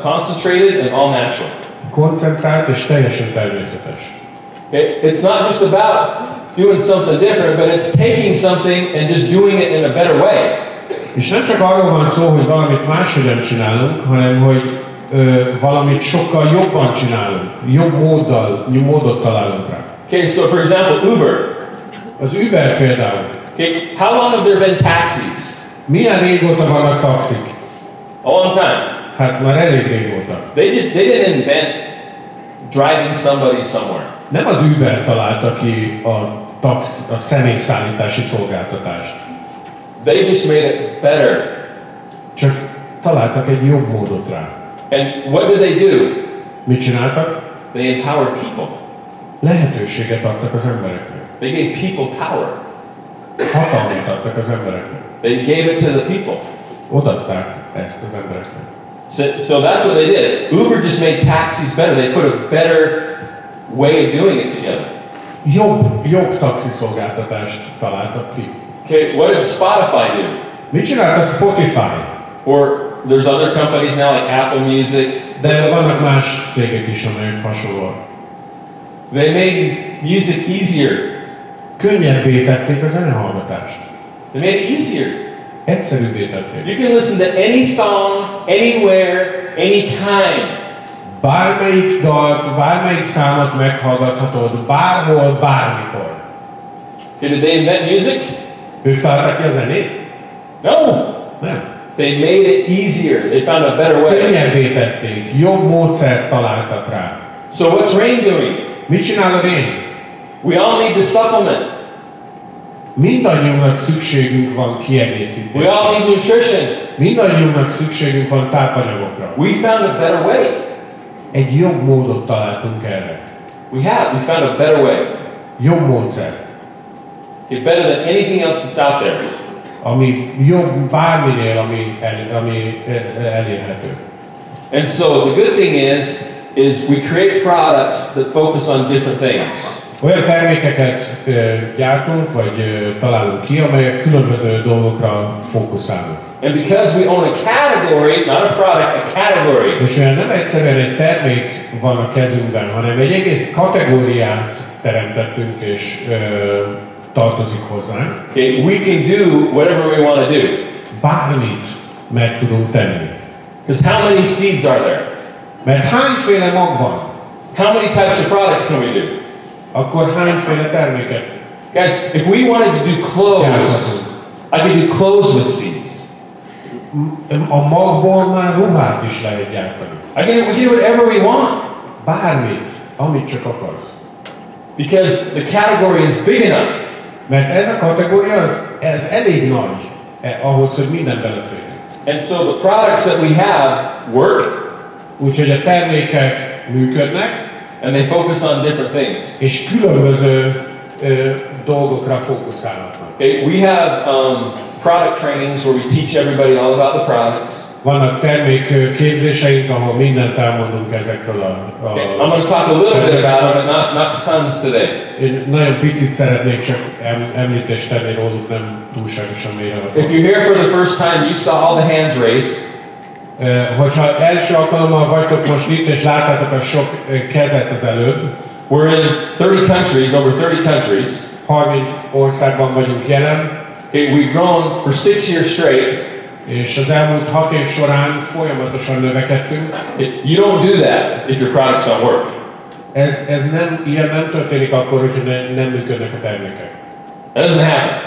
concentrated and all natural. koncentrált és teljesen természetes. Okay? It's not just about doing something different, but it's taking something and just doing it in a better way. És nem csak arról van szó, hogy valamit máshogyan csinálunk, hanem hogy valamit sokkal jobban csinálunk, jobb módot találunk rá. Okay, so for example, Uber. Az Uber például. Okay, how long have there been taxis? Milyen régóta vannak taxik? A long time. Hát már elég régóta. They didn't invent driving somebody somewhere. Nem az Uber találta ki a személyszállítási szolgáltatást. They just made it better. Csak találtak egy jobb módot rá. And what did they do? Mit csináltak? They empowered people. Lehetőséget adtak az embereknek. They gave people power. Hatalmat adtak az embereknek. They gave it to the people. Odaadták ezt az embereknek. So that's what they did. Uber just made taxis better. They put a better way of doing it together. Jobb taxiszolgáltatást találtak ki. Okay, what did Spotify do? Mit csinált a Spotify? Or there's other companies now like Apple Music. De vannak más cégek is, amelyek hasonlóak. They made music easier. Könnyebbé tették a zenehallgatást. They made it easier. Egyszerűbbé tették. You can listen to any song, anywhere, anytime. Bármelyik dalt, bármelyik számot meghallgathatod, bárhol, bármikor. Okay, did they invent music? Ők találták ki a zenét? No. Nem. They made it easier. They found a better way. Könnyebbé tették, jobb módszert találtak rá. So what's rain doing? Mit csinál a rén? We all need to supplement. Mindannyiunknak szükségünk van kiegészítésre. We all need nutrition. Mindannyiunknak szükségünk van tápanyagokra. We found a better way. Egy jobb módot találtunk erre. We found a better way. Jobb módszer. Okay, better than anything else that's out there. Ami jobb bárminél, ami elérhető. And so the good thing is we create products that focus on different things. Olyan termékeket gyártunk, vagy találunk ki, amelyek különböző dolgokra fókuszálnak. And because we own a category, not a product, a category. És olyan nem egyszerűen egy termék van a kezünkben, hanem egy egész kategóriát teremtettünk és tartozik hozzánk. Okay, we can do whatever we want to do. Bármit meg tudunk tenni. Because how many seeds are there? Mert hányféle mag van? How many types of products can we do? Akkor hányféle terméket? Guys, if we wanted to do clothes, I could do clothes with seeds. A magból már ruhát is lehet gyártani. We can do whatever we want. Bármit, amit csak akarsz. Because the category is big enough. Mert ez a kategória ez elég nagy ahhoz, hogy minden beleférjen. And so the products that we have work. Úgyhogy a termékek működnek. And they focus on different things. És különböző dolgokra fókuszálnak. Okay, we have product trainings where we teach everybody all about the products. Vannak termékképzéseink, ahol mindent elmondunk ezekről Okay, I'm going to talk a little bit about them, but not tons today. Én nagyon picit szeretnék csak említést tenni róluk, nem túlságosan mélyreható. If you're here for the first time, you saw all the hands raised. Hogyha első alkalommal vagytok most itt, és láttátok a sok kezet az előbb. We're in 30 countries, over 30 countries. 30 országban vagyunk jelen. Okay, we've grown for 6 years straight. És az elmúlt 6 év során folyamatosan növekedtünk. You don't do that if your products don't work. Ilyen nem történik akkor, hogyha nem működnek a termékek. That doesn't happen.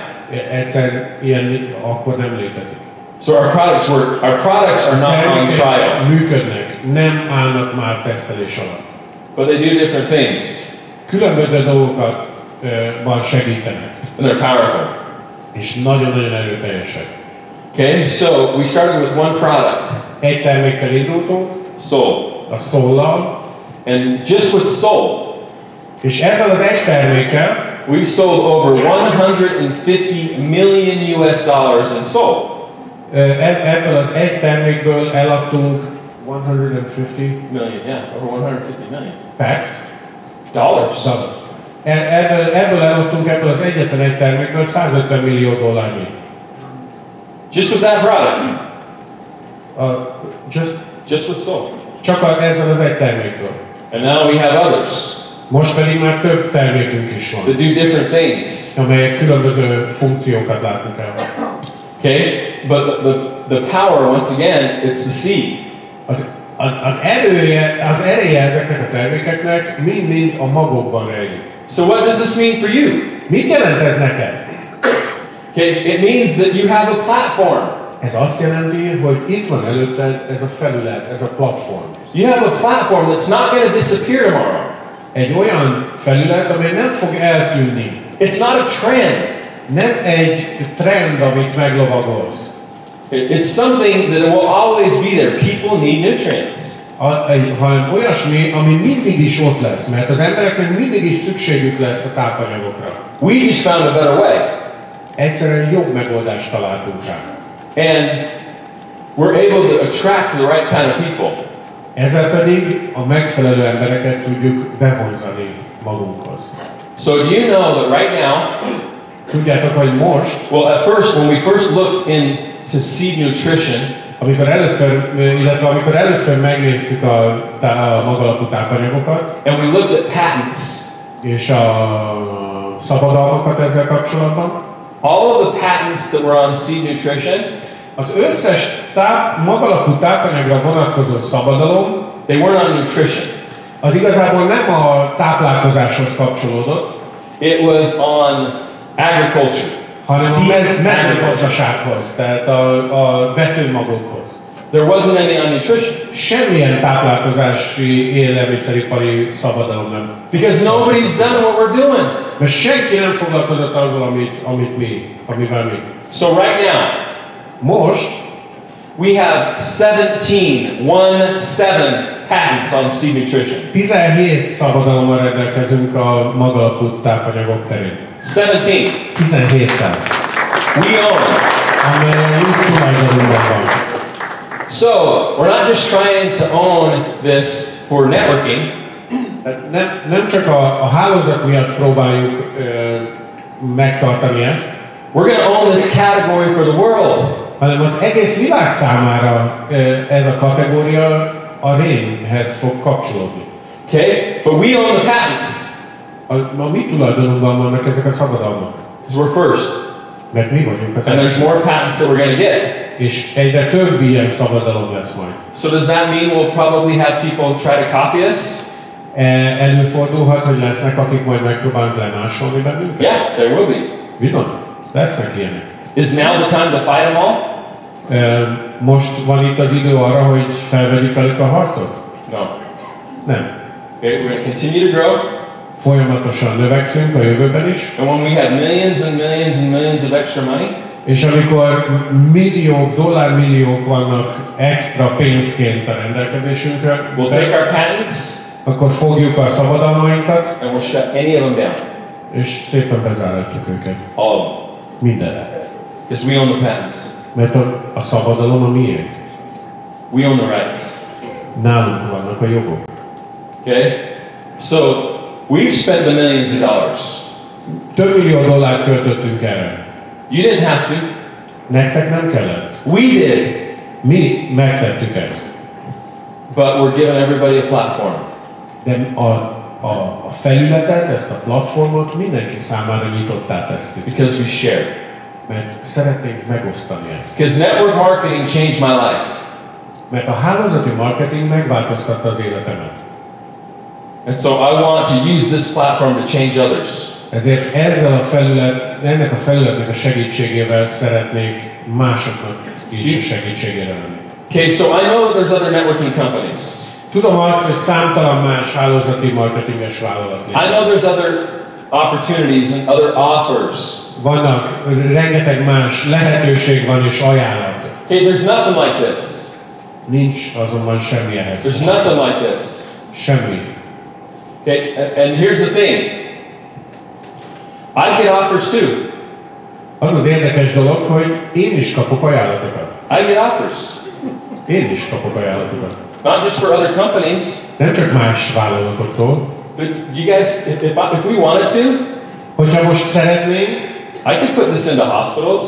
Egyszer ilyen akkor nem létezik. So our products work. Our products are not on trial. Működnek, nem állnak már tesztelés alatt. But they do different things. Különböző dolgokat segítenek. And they're powerful. És nagyon-nagyon erőteljesek. Okay, so we started with one product. Egy termékkel indultunk. Soul. A Soul-lal. And just with Soul. És ezzel az egy termékkel we've sold over 150 million US dollars in Soul. Ebből az egy termékből eladtunk 150 million, yeah, over 150 million. Packs. Dollars. Ebből eladtunk ebből az egyetlen egy termékből $150 millió. Just with that product. Just with soap. Csak ezzel az egy termékből. And now we have others. Most pedig már több termékünk is van. That do different things. Amelyek különböző funkciókat látnak el. Okay, but the power, once again, it's the seed. Az ereje ezeknek a termékeknek mind a magokban rejlik. So what does this mean for you? Mit jelent ez neked? Okay, it means that you have a platform. Ez azt jelenti, hogy itt van előtted ez a felület, ez a platform. You have a platform that's not going to disappear tomorrow. Egy olyan felület, amely nem fog eltűnni. It's not a trend. Nem egy trend, amit meglovagolsz. It's something that will always be there. People need nutrients. Hanem olyasmi, ami mindig is ott lesz, mert az embereknek mindig is szükségük lesz a tápanyagokra. We just found a better way. Egyszerűen jobb megoldást találtunk rá. And we're able to attract the right kind of people. Ezzel pedig a megfelelő embereket tudjuk bevonzani magunkhoz. So do you know that right now, tudjátok, hogy most, well, at first, when we first looked into seed nutrition, amikor először megnéztük a magalapú tápanyagokat, and we looked at patents, és a szabadalmakat ezzel kapcsolatban, all of the patents that were on seed nutrition, az összes magalapú tápanyagra vonatkozó szabadalom, they weren't on nutrition. Az igazából nem a táplálkozáshoz kapcsolódott. It was on agriculture. Hanem a mezőgazdasághoz, tehát a vetőmagokhoz. There wasn't any on nutrition. Semmilyen táplálkozási élelmiszeripari szabadalom nem. Because nobody's done what we're doing. Mert senki nem foglalkozott azzal, amivel mi. So right now, most we have 17 patents on seed nutrition. 17 szabadalommal rendelkezünk a magalapú tápanyagok terén. 17. We own it. Amelyen úgy tulajdonunkban van. So, we're not just trying to own this for networking. Nem csak a hálózat miatt próbáljuk megtartani ezt. We're going to own this category for the world. Hanem az egész világ számára ez a kategória a rénhez fog kapcsolódni. Okay, but we own the patents. A mi tulajdonunkban vannak ezek a szabadalmak. Because we're first. Mert mi vagyunk az and there's more patents that we're going to get. És egyre több ilyen szabadalom lesz majd. So does that mean we'll probably have people try to copy us? Előfordulhat, hogy lesznek, akik majd megpróbálnak lemásolni bennünket? Yeah, there will be. Bizony, lesznek ilyenek. Is now the time to fight them all? Most van itt az idő arra, hogy felvegyük velük a harcot? No. Nem. Okay, we're going to continue to grow. Folyamatosan növekszünk a jövőben is. And when we have millions and millions and millions of extra money, és amikor milliók, dollármilliók vannak extra pénzként a rendelkezésünkre, we'll take our patents, akkor fogjuk a szabadalmainkat, and we'll shut any of them down. És szépen bezáratjuk őket. All of them. Mindenre. Because we own the patents. Mert a szabadalom a miénk. We own the rights. Nálunk vannak a jogok. Okay? So, we've spent the millions of dollars. Több millió dollárt költöttünk erre. You didn't have to. Nektek nem kellett. We did. Mi megtettük ezt. But we're giving everybody a platform. De a felületet, ezt a platformot mindenki számára nyitottá tesszük. Because we share. Mert szeretnénk megosztani ezt. Because network marketing changed my life. Mert a hálózati marketing megváltoztatta az életemet. And so I want to use this platform to change others. Ezért ennek a felületnek a segítségével szeretnék másoknak is a segítségére lenni. Okay, so I know that there's other networking companies. Tudom azt, hogy számtalan más hálózati marketinges vállalat létezik. I know there's other opportunities and other offers. Vannak, rengeteg más lehetőség van és ajánlat. Okay, there's nothing like this. Nincs azonban semmi ehhez. There's nothing like this. Semmi. Okay, and here's the thing. I get offers too. Az az érdekes dolog, hogy én is kapok ajánlatokat. I get offers. Én is kapok ajánlatokat. Not just for other companies. Nem csak más vállalatoktól. But you guys, if we wanted to, hogyha most szeretnénk, I could put this into hospitals.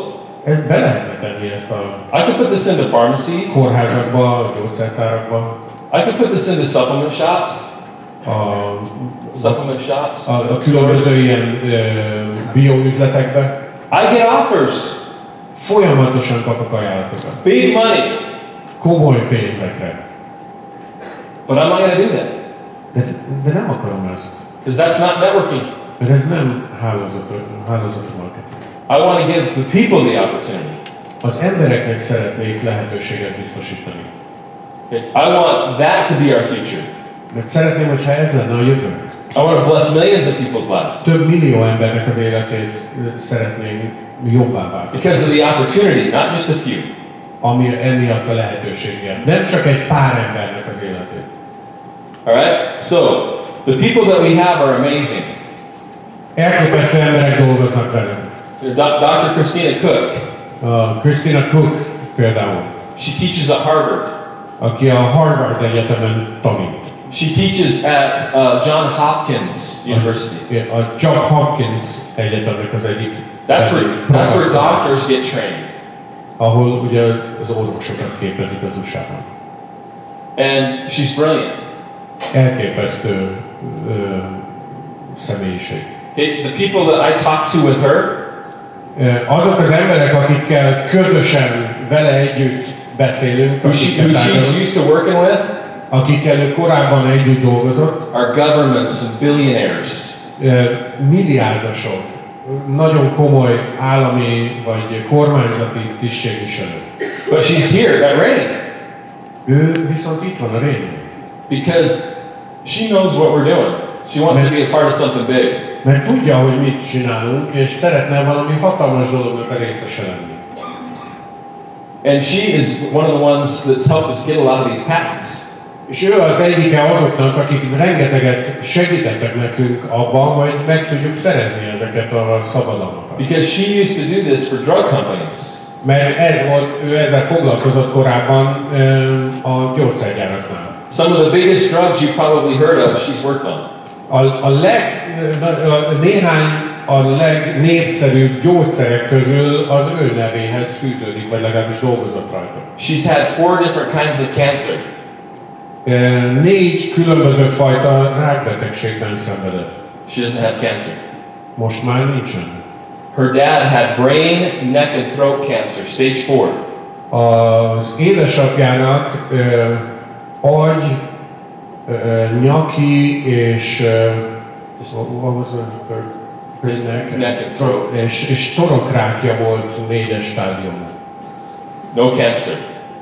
be lehetne tenni ezt a I could put this into pharmacies. kórházakba, gyógyszertárakba, I could put this into supplement shops. A különböző ilyen bioüzletekbe. I get offers. Folyamatosan kapok ajánlatokat. Big money. Komoly pénzekre. But I'm not going to do that. De nem akarom ezt. Because that's not networking. Mert ez nem hálózati marketing. I want to give the people the opportunity. Az embereknek szeretnék lehetőséget biztosítani. Okay? I want that to be our future. Mert szeretném, hogyha ez lenne a jövőnk. I want to bless millions of people's lives. Több millió embernek az életét szeretnénk jobbá váltani. Because of the opportunity, not just a few. Ami emiatt a lehetőség miatt. Nem csak egy pár embernek az életét. All right? So, the people that we have are amazing. Elképesztő emberek dolgoznak velünk. Dr. Christina Cook. Christina Cook például. She teaches at Harvard. Aki a Harvard Egyetemen tanít. She teaches at John Hopkins University. A John Hopkins Egyetemnek az egyik. That's where doctors get trained. Ahol ugye az orvosokat képezik az USA-ban. And she's brilliant. Elképesztő személyiség. The people that I talk to with her, azok az emberek, akikkel közösen vele együtt beszélünk, who she's used to working with, akikkel ő korábban együtt dolgozott, are governments and billionaires. Milliárdosok, nagyon komoly állami vagy kormányzati tisztségviselők. But she's here at Rain. Ő viszont itt van a Rain. Because she knows what we're doing. She wants to be a part of something big. Mert tudja, hogy mit csinálunk, és szeretne valami hatalmas dolognak a részese lenni. And she is one of the ones that's helped us get a lot of these patents. És ő az egyike azoknak, akik rengeteget segítettek nekünk abban, hogy meg tudjuk szerezni ezeket a szabadalmakat. Because she used to do this for drug companies. Mert ez volt, ő ezzel foglalkozott korábban a gyógyszergyáraknál. Some of the biggest drugs you probably heard of, she's worked on. Néhány a legnépszerűbb gyógyszerek közül az ő nevéhez fűződik, vagy legalábbis dolgozott rajta. She's had 4 different kinds of cancer. 4 különböző fajta rákbetegségben szenvedett. She doesn't have cancer. Most már nincsen. Her dad had brain, neck and throat cancer, stage 4. Az édesapjának agy, nyaki és what was the third? Neck and throat. És torokrákja volt 4-es stádiumban. No cancer.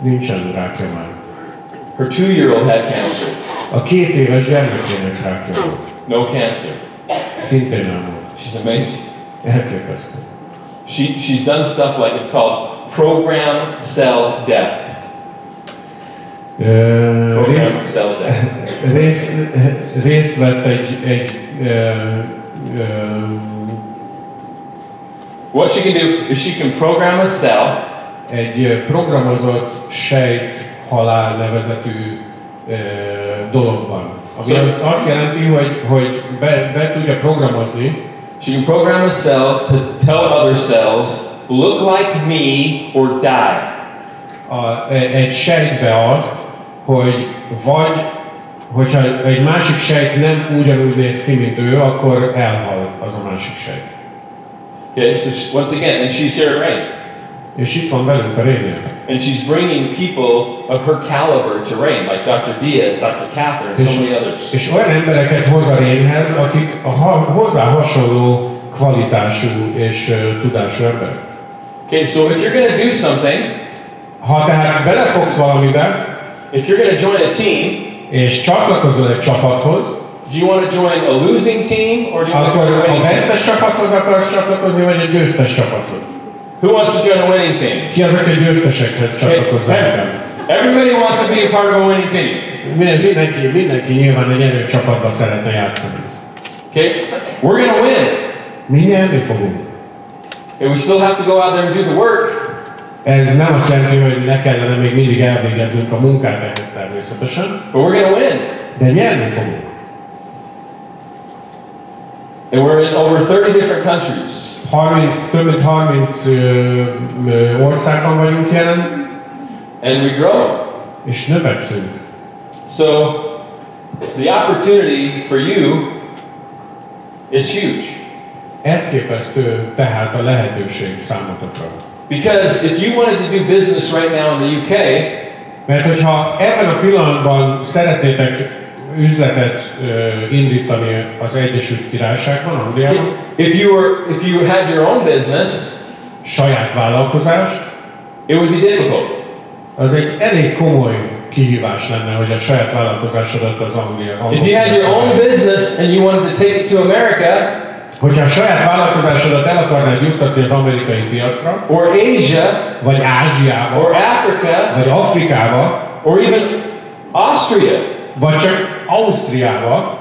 Nincsen rákja már. Her 2-year-old had cancer. A 2 éves gyermekének rákja volt. No cancer. Szintén nem volt. She's amazing. Elképesztő. She's done stuff like it's called program cell death. Részt vett egy what she can do is she can program a cell. Egy programozott sejt halál nevezetű dologban. Ami azt jelenti, hogy be tudja programozni. She can program a cell to tell other cells, look like me or die. Egy sejtbe azt, hogy vagy, hogyha egy másik sejt nem ugyanúgy néz ki, mint ő, akkor elhal az a másik sejt. Okay, so once again, and she's here at Rain. És itt van velünk a Rain-nél. And she's bringing people of her caliber to Rain, like Dr. Diaz, Dr. Catherine, and so many others. És olyan embereket hoz a Rainhez, akik hozzá hasonló kvalitású és tudású emberek. Okay, so if you're going to do something, ha tehát belefogsz valamibe, if you're going to join a team, és csatlakozol egy csapathoz, do you want to join a losing team or do you want to join a winning team? A vesztes csapathoz akarsz csatlakozni, vagy egy győztes csapathoz? Who wants to join a winning team? Ki az, aki győztesekhez csatlakozni? Everybody wants to be a part of a winning team. Mindenki nyilván egy erős csapatban szeretne játszani. Okay, we're going to win. Mi nyerni fogunk. And we still have to go out there and do the work. Ez nem azt jelenti, hogy ne kellene még mindig elvégeznünk a munkát ehhez természetesen. But we're going to win. De nyerni fogunk. And we're in over 30 different countries. Több mint 30 országban vagyunk jelen. And we grow. És növekszünk. So the opportunity for you is huge. Elképesztő tehát a lehetőség számotokra. Because if you wanted to do business right now in the UK, mert hogyha ebben a pillanatban szeretnétek üzletet indítani az Egyesült Királyságban, Angliában, if you had your own business, saját vállalkozást, it would be difficult. Az egy elég komoly kihívás lenne, hogy a saját vállalkozásodat az Angliában. If you had your own business and you wanted to take it to America, hogyha a saját vállalkozásodat el akarnád juttatni az amerikai piacra, or Asia, vagy Ázsiába, or Africa, vagy Afrikába, or even Austria, vagy csak Ausztriába,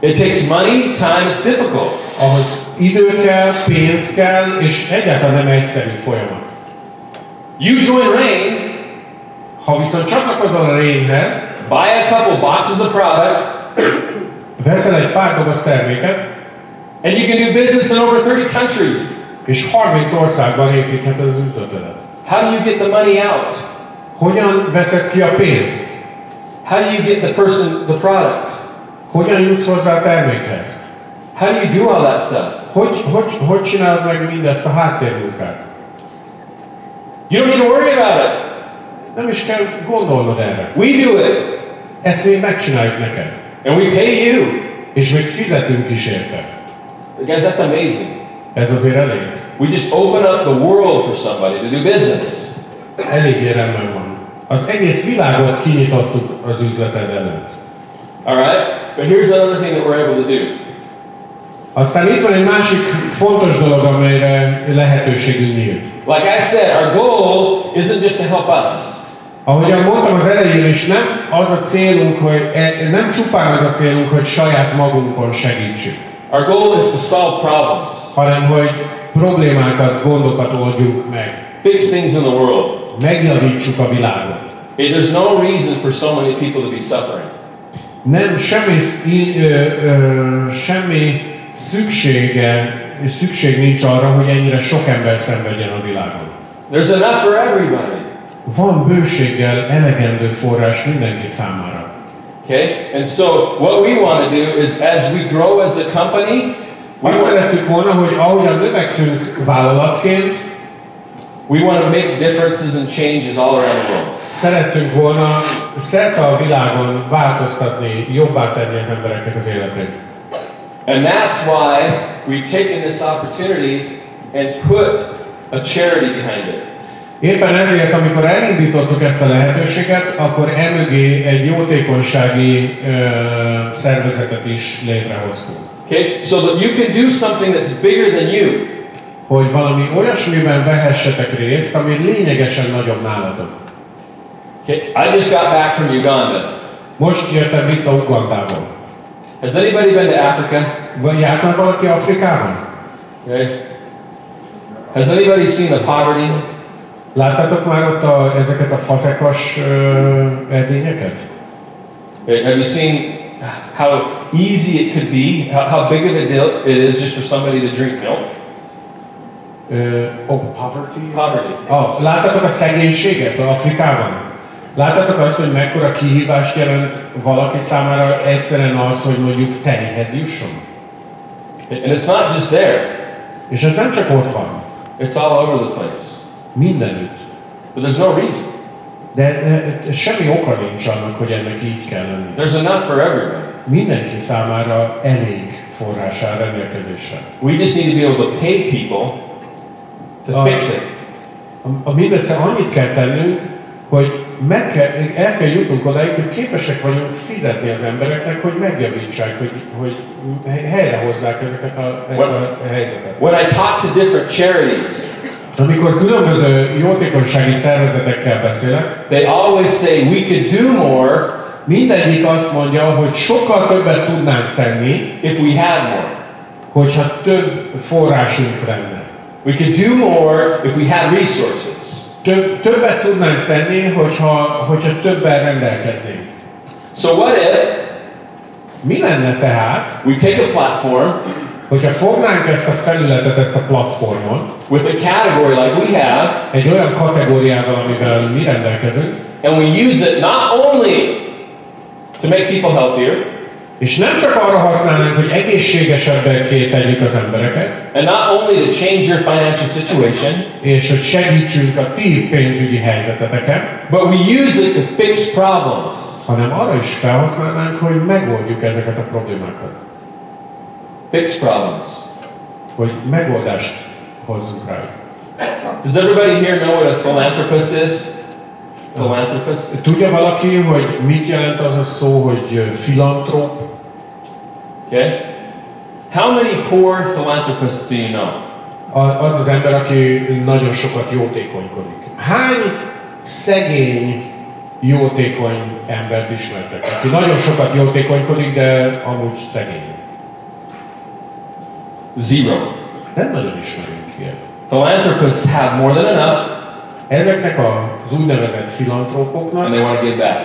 it takes money, time, it's difficult. Ahhoz idő kell, pénz kell, és egyáltalán nem egyszerű folyamat. You join Rain, ha viszont csatlakozol a Rainhez, buy a couple boxes of product, veszel egy pár doboz terméket, and you can do business in over 30 countries. És 30 országban építheted az üzletedet. How do you get the money out? Hogyan veszed ki a pénzt? How do you get the product? Hogyan jutsz hozzá a termékhez? How do you do all that stuff? Hogy csinálod meg mindezt a háttérmunkát? You don't need to worry about it. Nem is kell gondolnod erre. We do it. Ezt mi megcsináljuk neked. And we pay you. És még fizetünk is érte. Guys, that's amazing. Ez azért elég. We just open up the world for somebody to do business. Eléggé rendben van. Az egész világot kinyitottuk az üzleted előtt. Alright? But here's another thing that we're able to do. Aztán itt van egy másik fontos dolog, amelyre lehetőségünk nyílt. Like I said, our goal isn't just to help us. Ahogyan mondtam az elején is, nem az a célunk, nem csupán az a célunk, hogy saját magunkon segítsük. Our goal is to solve problems. Hanem hogy problémákat, gondokat oldjunk meg. Fix things in the world. Megjavítsuk a világot. There's no reason for so many people to be suffering. Nem, semmi szükség nincs arra, hogy ennyire sok ember szenvedjen a világon. There's enough for everybody. Van bőséggel elegendő forrás mindenki számára. Okay? And so what we want to do is as we grow as a company, azt szeretjük volna, hogy ahogyan növekszünk vállalatként, we want to make differences and changes all around the world. Szerettünk volna szerte a világon változtatni, jobbá tenni az embereknek az életét. And that's why we've taken this opportunity and put a charity behind it. Éppen ezért, amikor elindítottuk ezt a lehetőséget, akkor emögé egy jótékonysági szervezetet is létrehoztunk. Okay, so that you can do something that's bigger than you. Hogy valami olyasmiben vehessetek részt, ami lényegesen nagyobb nálatok. Okay, I just got back from Uganda. Most jöttem vissza Ugandából. Has anybody been to Africa? Vagy járt már valaki Afrikában? Okay. Has anybody seen the poverty? Láttátok már ott ezeket a faszekas erdényeket? Okay. Have you seen how easy it could be? How big of a deal it is just for somebody to drink milk? Poverty? Poverty. Láttátok a szegénységet Afrikában? Láttátok azt, hogy mekkora kihívást jelent valaki számára egyszerűen az, hogy mondjuk tejhez jusson? And it's not just there. És ez nem csak ott van. It's all over the place. Mindenütt. But there's no reason. De semmi oka nincs annak, hogy ennek így kell lenni. There's enough for everybody. Mindenki számára elég forrás áll rendelkezésre. We just need to be able to pay people to fix it. Mindössze annyit kell tennünk, hogy el kell jutnunk odáig, hogy képesek vagyunk fizetni az embereknek, hogy megjavítsák, hogy helyrehozzák ezt a helyzetet. When I talk to different charities, amikor különböző jótékonysági szervezetekkel beszélek, they always say we could do more. Mindegyik azt mondja, hogy sokkal többet tudnánk tenni, if we had more. Hogyha több forrásunk lenne. We could do more if we had resources. Többet tudnánk tenni, hogyha többen rendelkeznénk. So what if Mi lenne tehát, we take a platform hogyha fognánk ezt a felületet, ezt a platformot, with a category like we have, egy olyan kategóriával, amivel mi rendelkezünk, and we use it not only to make people healthier, és nem csak arra használnánk, hogy egészségesebbeké tegyük az embereket, and not only to change your financial situation, és hogy segítsünk a ti pénzügyi helyzeteteken, but we use it to fix problems. hanem arra is felhasználnánk, hogy megoldjuk ezeket a problémákat. Fix problems. Hogy megoldást hozzunk rá. Does everybody here know what a philanthropist is? Philanthropist? Tudja valaki, hogy mit jelent az a szó, hogy filantróp? Okay. How many poor philanthropists do you know? Az az ember, aki nagyon sokat jótékonykodik. Hány szegény, jótékony embert ismertek? Aki nagyon sokat jótékonykodik, de amúgy szegény. Zero. Nem nagyon ismerünk ilyet. Philanthropists have more than enough, Ezeknek az úgynevezett filantrópoknak and they want to give back.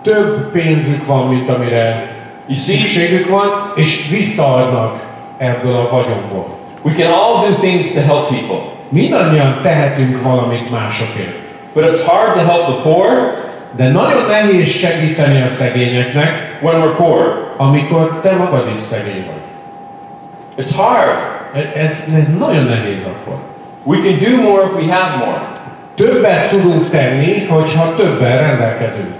több pénzük van, mint amire szükségük van, és visszaadnak ebből a vagyonból. We can all do things to help people, Mindannyian tehetünk valamit másokért. but it's hard to help the poor De nagyon nehéz segíteni a szegényeknek, when we're poor. amikor te magad is szegény vagy. It's hard. Ez nagyon nehéz akkor. We can do more if we have more. Többet tudunk tenni, hogyha többen rendelkezünk.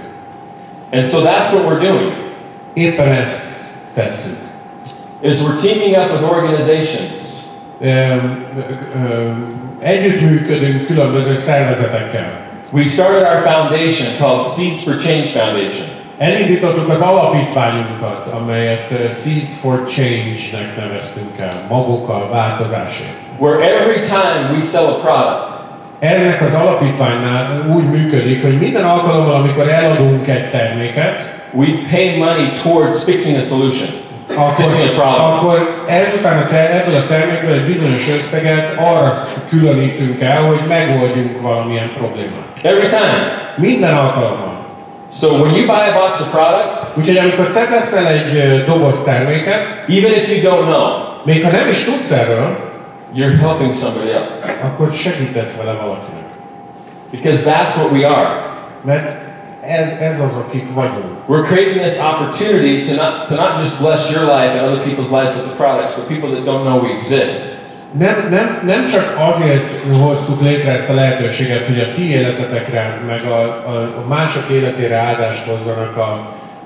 And so that's what we're doing. Éppen ezt tesszük. Is we're teaming up with organizations. Együttműködünk különböző szervezetekkel. We started our foundation called Seeds for Change Foundation. Elindítottuk az alapítványunkat, amelyet Seeds for Change-nek neveztünk el, magok a változásért. Where every time we sell a product, Ennek az alapítványnál úgy működik, hogy minden alkalommal, amikor eladunk egy terméket, we pay money towards fixing a solution, fixing a problem. akkor ezután ebből a termékből egy bizonyos összeget arra különítünk el, hogy megoldjunk valamilyen problémát. Every time. Minden alkalommal. So when you buy a box of product, Úgyhogy amikor te veszel egy doboz terméket, even if you don't know, még ha nem is tudsz erről, you're helping somebody else. akkor segítesz vele valakinek. Because that's what we are. Mert ez az, akik vagyunk. We're creating this opportunity to not just bless your life and other people's lives with the products, but people that don't know we exist. Nem csak azért hoztuk létre ezt a lehetőséget, hogy a ti életetekre, meg a mások életére áldást hozzanak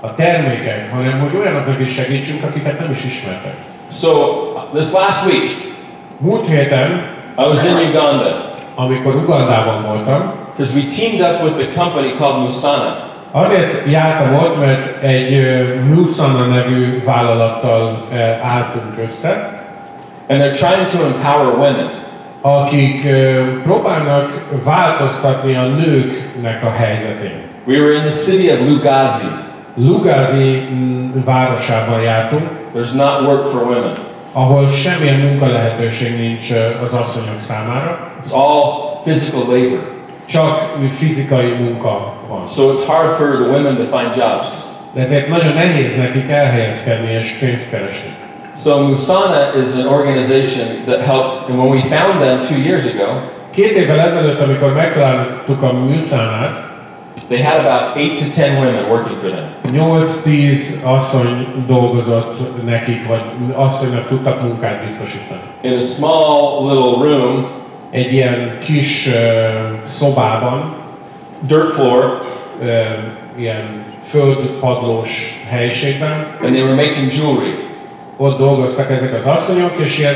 a termékek, hanem hogy olyanoknak is segítsünk, akiket nem is ismertek. So this last week, Múlt héten, I was in Uganda amikor Ugandában voltam, because we teamed up with a company called Musana. azért jártam ott, mert egy Musana nevű vállalattal álltunk össze, And they're trying to empower women. akik próbálnak változtatni a nőknek a helyzetén. We were in the city of Lugazi. Lugazi városában jártunk, There's not work for women. ahol semmilyen munkalehetőség nincs az asszonyok számára, It's all physical labor. csak fizikai munka van. So it's hard for the women to find jobs. Ezért nagyon nehéz nekik elhelyezkedni és pénzt keresni. So Musana is an organization that helped, and when we found them 2 years ago, 2 évvel ezelőtt, amikor megtaláltuk a Musanát, they had about 8 to 10 women working for them. 8-10 asszony dolgozott nekik, vagy asszonynak tudtak munkát biztosítani. In a small little room, Egy ilyen kis szobában, dirt floor, ilyen földpadlós helyiségben, and they were making jewelry. ott dolgoztak ezek az asszonyok, és ilyen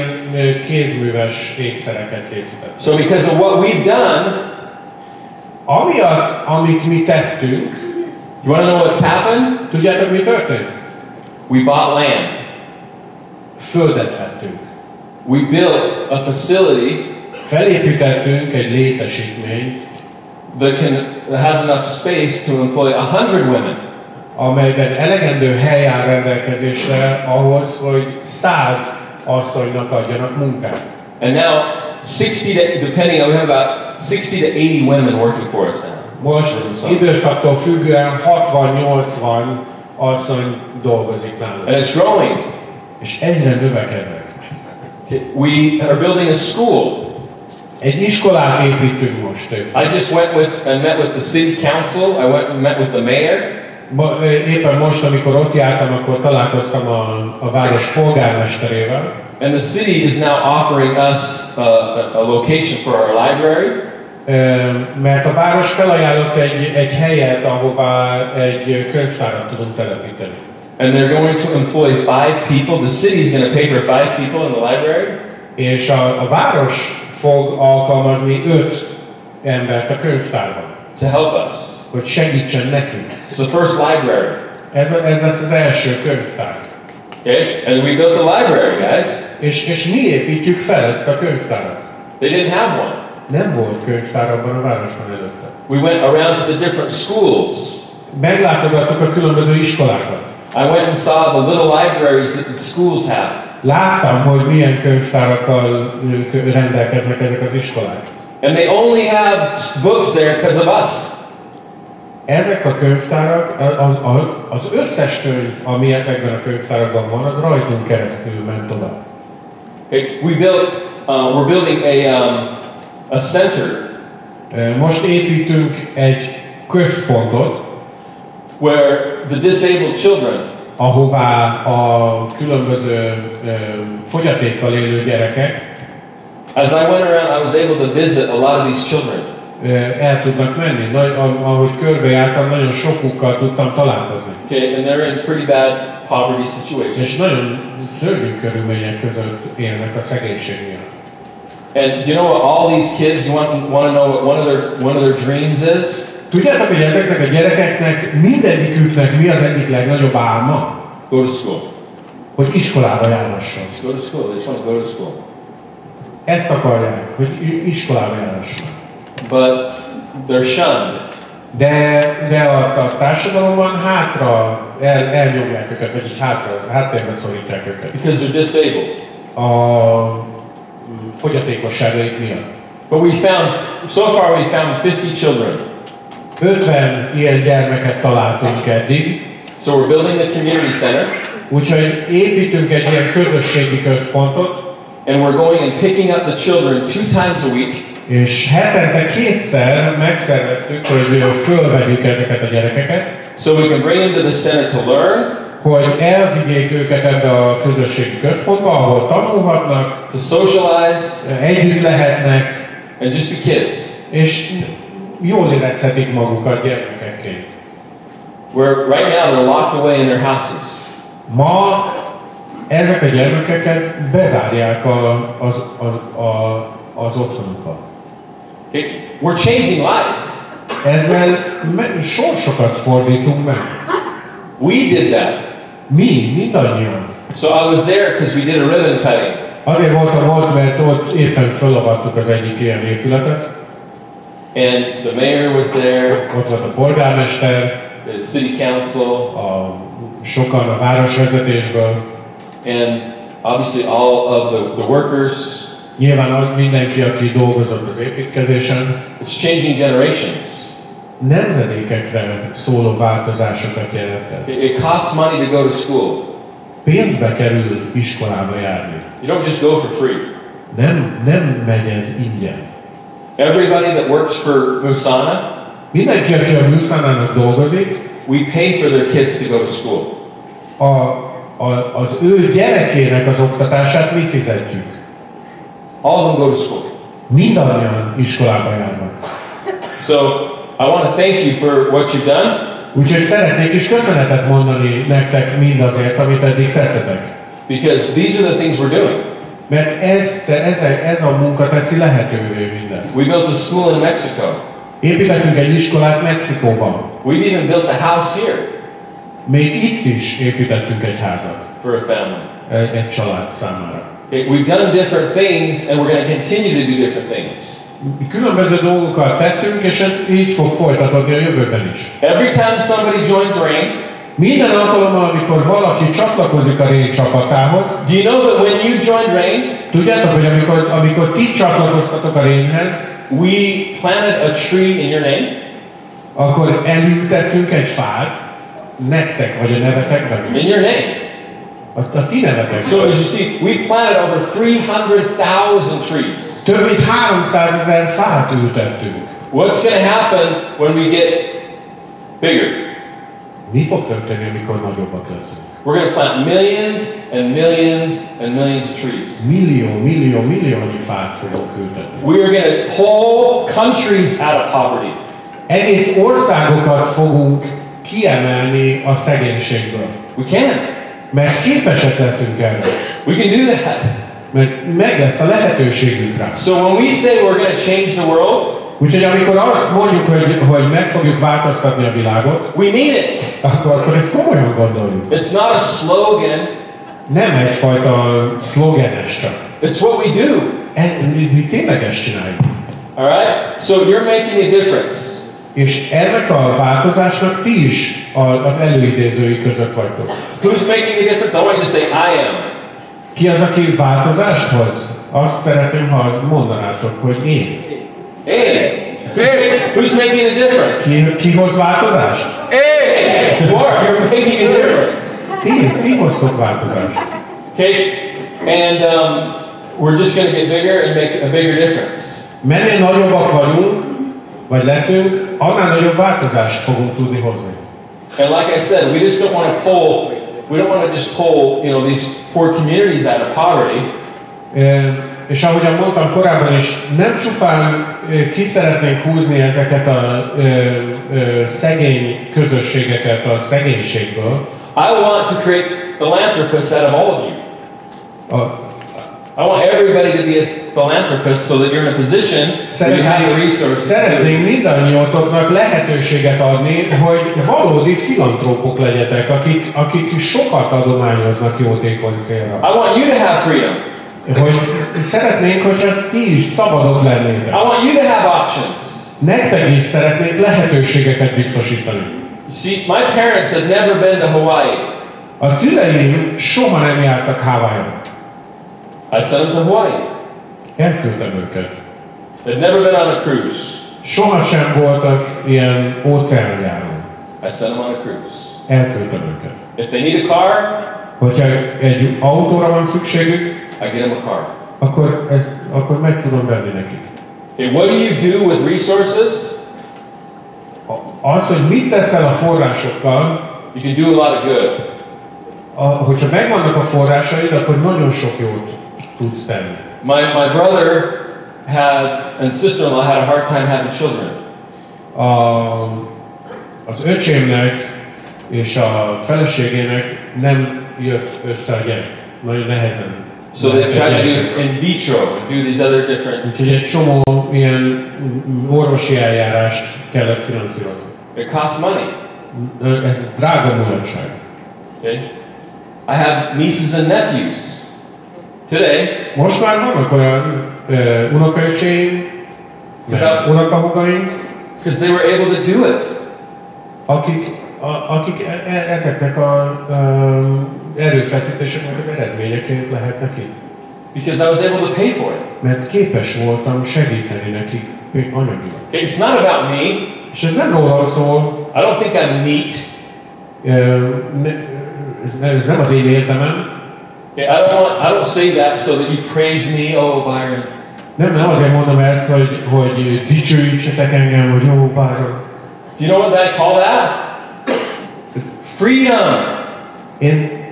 kézműves ékszereket készítettek. So because of what we've done, Amiatt, amit mi tettünk, you want to know what's happened? tudjátok, mi történt? We bought land. Földet vettünk. We built a facility Felépítettünk egy létesítményt, that has enough space to employ 100 women. amelyben elegendő hely áll rendelkezésre ahhoz, hogy 100 asszonynak adjanak munkát. And now, 60 to, depending on, we have about 60 to 80 women working for us now. Most időszaktól függően 60-80 asszony dolgozik nálunk. And it's growing. És egyre növekednek. We are building a school. Egy iskolát építünk most. I just went with and met with the city council. I went and met with the mayor. Éppen most, amikor ott jártam, akkor találkoztam a város polgármesterével. And the city is now offering us a location for our library. Mert a város felajánlott egy helyet, ahová egy könyvtárat tudunk telepíteni. And they're going to employ 5 people. The city is going to pay for 5 people in the library. És a város fog alkalmazni 5 embert a könyvtárban. To help us. Hogy segítsen nekünk. It's the first library. Ez lesz az első könyvtár. Okay? And we built the library, guys. És mi építjük fel ezt a könyvtárat. They didn't have one. Nem volt könyvtár abban a városban előtte. We went around to the different schools. Meglátogattuk a különböző iskolákat. I went and saw the little libraries that the schools have. Láttam, hogy milyen könyvtárakkal rendelkeznek ezek az iskolák. And they only have books there because of us. Ezek a könyvtárak, az összes könyv, ami ezekben a könyvtárakban van, az rajtunk keresztül ment tovább. Okay, we're building a center. Most építünk egy központot, where the disabled children, ahová a különböző fogyatékkal élő gyerekek, as I went around, I was able to visit a lot of these children. El tudnak menni. Ahogy körbejártam, nagyon sokukkal tudtam találkozni. Okay, and they're in pretty bad poverty situations. És nagyon szörnyű körülmények között élnek a szegénység miatt. And do you know what all these kids want to know what one of their dreams is? Tudjátok, hogy ezeknek a gyerekeknek mindegyiküknek mi az egyik legnagyobb álma? Go to school. Hogy iskolába járhasson. Go to school. They just want to go to school. Ezt akarják, hogy iskolába járhasson. But they're shunned. De a társadalomban elnyomják őket, vagy így háttérbe szorítják őket. Because they're disabled. A fogyatékosságaik miatt. But so far we found 50 children. 50 ilyen gyermeket találtunk eddig. So we're building the community center. Úgyhogy építünk egy ilyen közösségi központot. And we're going and picking up the children 2 times a week. És hetente 2-szer megszerveztük, hogy fölvegyük ezeket a gyerekeket. So we can bring them to the center to learn. Hogy elvigyék őket ebbe a közösségi központba, ahol tanulhatnak. To socialize. Együtt lehetnek. And just be kids. És jól érezhetik magukat gyermekekként. Where right now they're locked away in their houses. Ma ezek a gyermekeket bezárják az otthonukba. Okay. We're changing lives. Ezzel sorsokat fordítunk meg. We did that. Mindannyian. So I was there because we did a ribbon cutting. Azért voltam ott, mert ott éppen felavattuk az egyik ilyen épületet. And the mayor was there. Ott volt a polgármester. The city council. Sokan a városvezetésből. And obviously all of the workers. Nyilván mindenki, aki dolgozott az építkezésen. It's changing generations. Nemzedékekre szóló változásokat jelent ez. It costs money to go to school. Pénzbe kerül iskolába járni. You don't just go for free. Nem megy ez ingyen. Everybody that works for Musana, mindenki, aki a Musanának dolgozik, we pay for their kids to go to school. Az ő gyerekének az oktatását mi fizetjük. All of them go to school. Mindannyian iskolába járnak. So I want to thank you for what you've done. Úgyhogy szeretnék is köszönetet mondani nektek mindazért, amit eddig tettetek. Because these are the things we're doing. Mert ez a munka teszi lehetővé mindezt. We built a school in Mexico. Építettünk egy iskolát Mexikóban. We've even built a house here. Még itt is építettünk egy házat. For a family. Egy család számára. Okay, we've done different things and we're going to continue to do different things. Különböző dolgokat tettünk, és ez így fog folytatódni a jövőben is. Every time somebody joins RAIN, minden alkalommal, amikor valaki csatlakozik a RAIN csapatához, do you know that when you joined RAIN, tudjátok, hogy amikor ti csatlakoztatok a RAIN-hez, we planted a tree in your name, akkor elültettünk egy fát, nektek vagy a nevetekben. In your name. A ti nevetekben. So as you see, we've planted over 300,000 trees. Több mint 300 000 fát ültettünk. What's going to happen when we get bigger? Mi fog történni, amikor nagyobbak leszünk? We're going to plant millions and millions and millions of trees. Milliónyi fát fogunk ültetni. We are going to pull countries out of poverty. Egész országokat fogunk kiemelni a szegénységből. We can. Mert képesek leszünk erre. We can do that. Mert meg lesz a lehetőségünk rá. So when we say we're going to change the world, úgyhogy amikor azt mondjuk, hogy meg fogjuk változtatni a világot, we mean it. Akkor ezt komolyan gondoljuk. It's not a slogan. Nem egyfajta szlogenes csak. It's what we do. Mi tényleg ezt csináljuk. All right? So you're making a difference. És ennek a változásnak ti is az előidézői között vagytok. Who's making a difference? I want you to say, I am. Ki az, aki változást hoz? Azt szeretném, ha mondanátok, hogy én. Hey! Who's making a difference? Ki hoz változást? Hey! You are. You're making a difference. Ti hoztok változást. Okay? And we're just going to get bigger and make a bigger difference. Minél nagyobbak vagyunk, vagy leszünk, annál nagyobb változást fogunk tudni hozni. And like I said, we just don't want to pull. We don't want to just pull, these poor communities out of poverty. És ahogyan mondtam korábban is, nem csupán ki szeretnénk húzni ezeket a szegény közösségeket a szegénységből. I want to create philanthropists out of all of you. I want everybody to be a philanthropist so that you're in a position where you have the resources. Szeretnénk mindannyiótoknak lehetőséget adni, hogy valódi filantrópok legyetek, akik sokat adományoznak jótékony célra. I want you to have freedom. Hogy szeretnénk, hogyha ti is szabadok lennétek. I want you to have options. Nektek is szeretnénk lehetőségeket biztosítani. You see, my parents have never been to Hawaii. A szüleim soha nem jártak Hawaii-ra. I sent them to Hawaii. Elküldtem őket. They've never been on a cruise. Soha sem voltak ilyen óceánjáron. I sent them on a cruise. Elküldtem őket. If they need a car, hogyha egy autóra van szükségük, I get them a car. Akkor meg tudom venni nekik. Okay, what do you do with resources? Az, hogy mit teszel a forrásokkal, you can do a lot of good. Hogyha megvannak a forrásaid, akkor nagyon sok jót tudsz tenni. My brother and sister-in-law had a hard time having children. Az öcsémnek és a feleségének nem jött össze a gyerek. Nagyon nehezen. So they tried to do in vitro and do these other different. Úgyhogy egy csomó ilyen orvosi eljárást kellett finanszírozni. It costs money. Ez drága mulatság. Okay. I have nieces and nephews. Today. Most már vannak olyan unokaöcséim, unokahúgaim, because they were able to do it. Akik ezeknek a erőfeszítéseknek az eredményeként lehetnek itt. Because I was able to pay for it. Mert képes voltam segíteni nekik anyagilag. It's not about me. És ez nem róla szól. I don't think I'm neat. Ez nem az én érdemem. Okay, I don't say that so that you praise me, oh Byron. Nem azért mondom ezt, hogy dicsőítsetek engem, hogy jó Byron. Do you know what I call that? Freedom.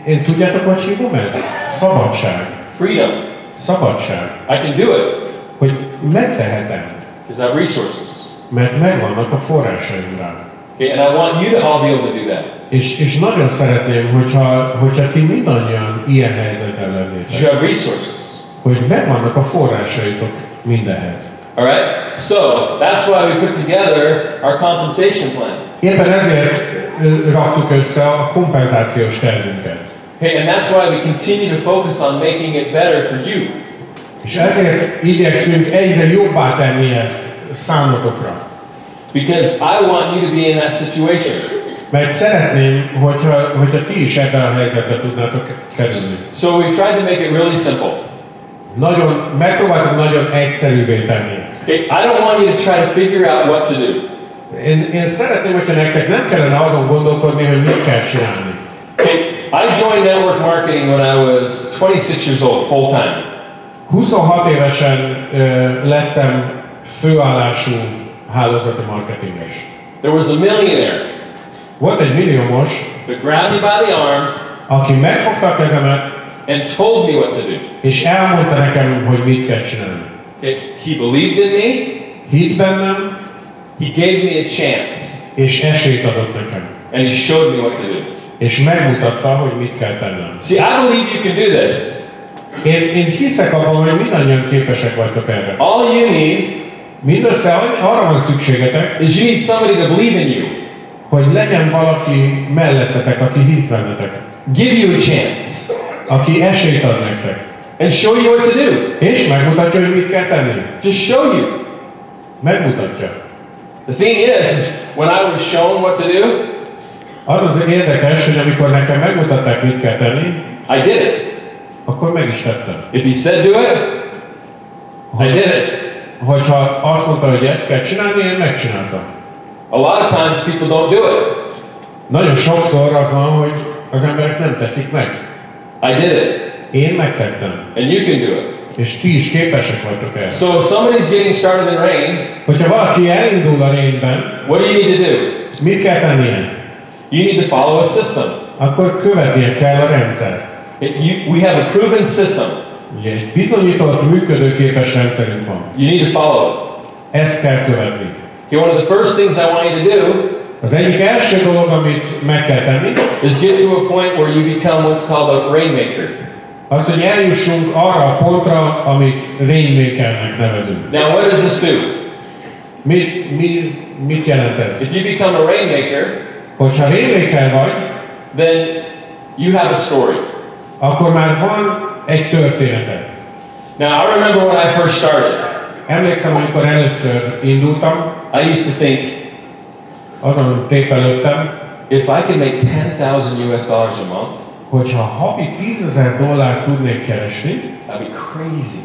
Én tudjátok, hogy hívom ezt? Szabadság. Freedom. Szabadság. I can do it. Hogy megtehetem. Because I have resources. Mert megvannak a forrásaim rá. Okay, and I want you to all be able to do that. És nagyon szeretném, hogyha ti mindannyian ilyen helyzetben lennétek. You have resources. Hogy megvannak a forrásaitok mindenhez. All right? So, that's why we put together our compensation plan. Éppen ezért raktuk össze a kompenzációs tervünket. Okay, and that's why we continue to focus on making it better for you. És ezért igyekszünk egyre jobbá tenni ezt számotokra. Because I want you to be in that situation. Mert szeretném, hogyha ti is ebben a helyzetben tudnátok kerülni. So we tried to make it really simple. Megpróbáltuk nagyon egyszerűvé tenni ezt. Okay, I don't want you to try to figure out what to do. Én szeretném, hogyha nektek nem kellene azon gondolkodni, hogy mit kell csinálni. Okay, I joined network marketing when I was 26 years old, full time. 26 évesen lettem főállású hálózati marketinges. There was a millionaire Volt egy milliómos, that grabbed me by the arm aki megfogta a kezemet, and told me what to do. és elmondta nekem, hogy mit kell csinálni. Okay, he believed in me. Hitt bennem, He gave me a chance, és esélyt adott nekem. and he showed me what to do. És megmutatta, hogy mit kell tennem. See, I believe you can do this. Én hiszek abban, hogy mindannyian képesek vagytok erre. All you need Mindössze arra van szükségetek, is you need somebody to believe in you. hogy legyen valaki mellettetek, aki hisz bennetek. Give you a chance. Aki esélyt ad nektek. And show you what to do. És megmutatja, hogy mit kell tenni. Just show you. Megmutatja. The thing is when I was shown what to do, Az érdekes, hogy amikor nekem megmutatták, mit kell tenni, I did it. akkor meg is tettem. If he said do it, I did it. Hogyha azt mondta, hogy ezt kell csinálni, én megcsináltam. A lot of times people don't do it. Nagyon sokszor az van, hogy az emberek nem teszik meg. I did it. Én megtettem. And you can do it. És ti is képesek vagytok erre. So if somebody's getting started in rain, Hogyha valaki elindul a rényben, what do you need to do? mit kell tennie? You need to follow a system. Akkor követnie kell a rendszert. We have a proven system. Ugye egy bizonyított, működőképes rendszerünk van. You need to follow it. Ezt kell követni. Okay, one of the first things I want you to do Az egyik első dolog, amit meg kell tenni, is get to a point where you become what's called a rainmaker. az, hogy eljussunk arra a pontra, amit rainmakernek nevezünk. Now, what does this do? Mit jelent ez? If you become a rainmaker, Hogyha rainmaker vagy, then you have a story. akkor már van egy történeted. Now, I remember when I first started, Emlékszem, amikor először indultam, I used to think, azon tépelődtem, if I could make $10,000 US a month, hogyha havi $10,000 tudnék keresni, that'd be crazy.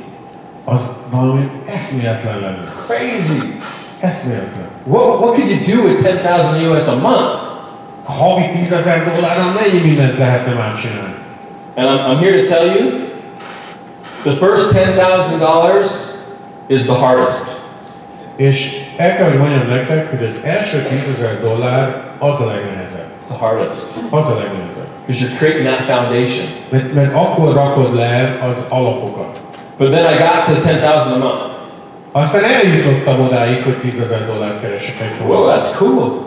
az valami eszméletlen lenne. Crazy. Eszméletlen. What could you do with $10,000 US a month? Havi $10,000 mennyi mindent lehetne már csinálni? And I'm here to tell you, the first $10,000 is the hardest. És el kell, hogy mondjam nektek, hogy az első $10,000 az a legnehezebb. It's the hardest. Az a legnehezebb. Because you're creating that foundation. Mert akkor rakod le az alapokat. But then I got to $10,000 a month. Aztán eljutottam odáig, hogy $10,000 keresek egy Whoa, hónapban. that's cool.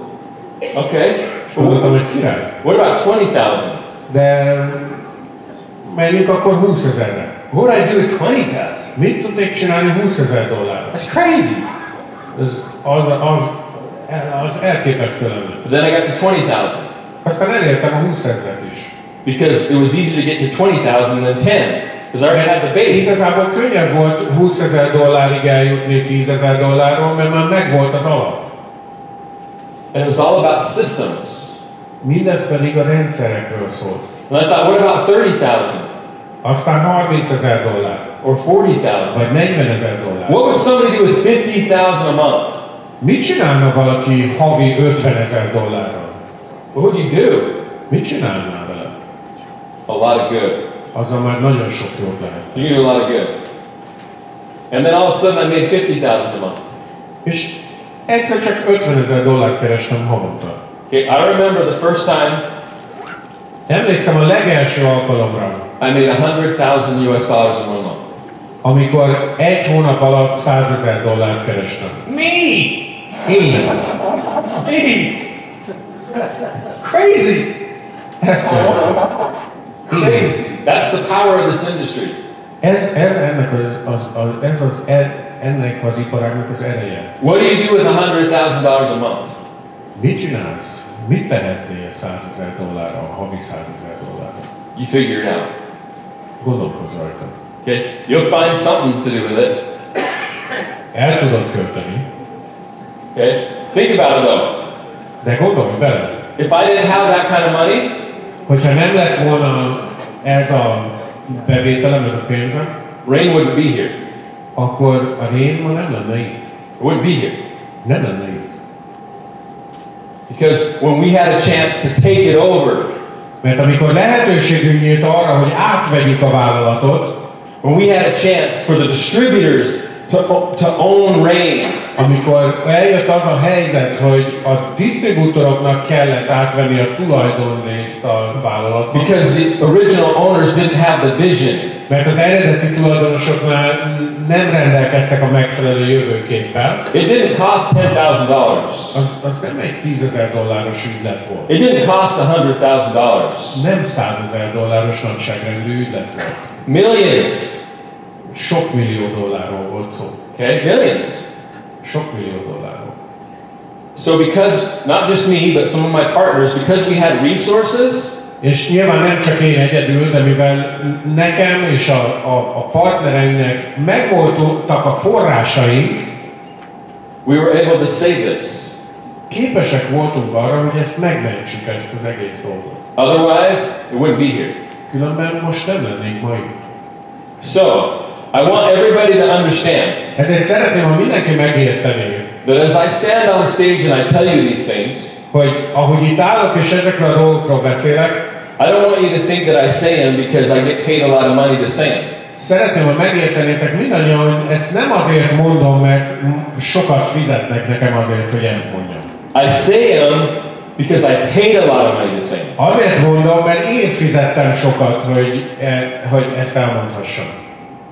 Okay. És gondoltam, hogy király. What about 20,000? De menjünk akkor 20,000-re. What would I do with 20,000? Mit tudnék csinálni $20,000-ra? That's crazy. Az elképesztő lenne. But then I got to 20,000. Aztán elértem a 20,000-et is. Because it was easier to get to 20,000 than 10. Because I already had the base. Igazából könnyebb volt $20,000-ig eljutni $10,000-ról, mert már megvolt az alap. And it was all about systems. Mindez pedig a rendszerekről szólt. And I thought, what about 30,000? Aztán $30,000. Or 40,000? Vagy $40,000. What would somebody do with 50,000 a month? Mit csinálna valaki havi $50,000-ral? What would you do? Mit csinálnál vele? A lot of good. Azzal már nagyon sok jót lehet. You can do a lot of good. And then all of a sudden I made 50,000 a month. És egyszer csak $50,000 kerestem havonta. Okay, I remember the first time Emlékszem a legelső alkalomra, I made $100,000 US in 1 month. amikor egy hónap alatt $100,000 kerestem. Me! Én. Me! Crazy! Crazy. That's the power of this industry. Ennek az iparágnak az ereje. What do you do with $100,000 a month? Mit csinálsz? Mit tehetnél $100,000-ra, havi $100,000-ra? You figure it out. Gondolkozz rajta. Okay? You'll find something to do with it. El tudod költeni. Okay? Think about it though. De gondolj bele. If I didn't have that kind of money, Hogyha nem lett volna ez a bevételem, ez a pénzem, rain wouldn't be here. akkor a rém ma nem lenne itt. It wouldn't be here. Nem lenne itt. Because when we had a chance to take it over, Mert amikor lehetőségünk nyílt arra, hogy átvegyük a vállalatot, when we had a chance for the distributors to own Rain, amikor eljött az a helyzet, hogy a disztribútoroknak kellett átvenni a tulajdonrészt a vállalatban. Because the original owners didn't have the vision. Mert az eredeti tulajdonosoknál nem rendelkeztek a megfelelő jövőképpel. It didn't cost $10,000. Az nem egy $10,000 ügylet volt. It didn't cost $100,000. Nem $100,000 nagyságrendű ügylet volt. Millions. Sok millió dollárról volt szó. Okay, millions. Sok millió dollárról. So because, not just me, but some of my partners, because we had resources, és nyilván nem csak én egyedül, de mivel nekem és a partnereinknek megvoltak a forrásaink, we were able to save this. Képesek voltunk arra, hogy ezt megmentsük, ezt az egész dolgot. Otherwise, it wouldn't be here. Különben most nem lennénk ma itt. So, I want everybody to understand. Ezért szeretném, ha mindenki megértené, that as I stand on stage and I tell you these things, hogy ahogy itt állok és ezekről a dolgokról beszélek, I don't want you to think that I say them because I get paid a lot of money to say them. Szeretném, hogy megértenétek mindannyian, hogy ezt nem azért mondom, mert sokat fizetnek nekem azért, hogy ezt mondjam. I say them because I paid a lot of money to say them. Azért mondom, mert én fizettem sokat, hogy ezt elmondhassam.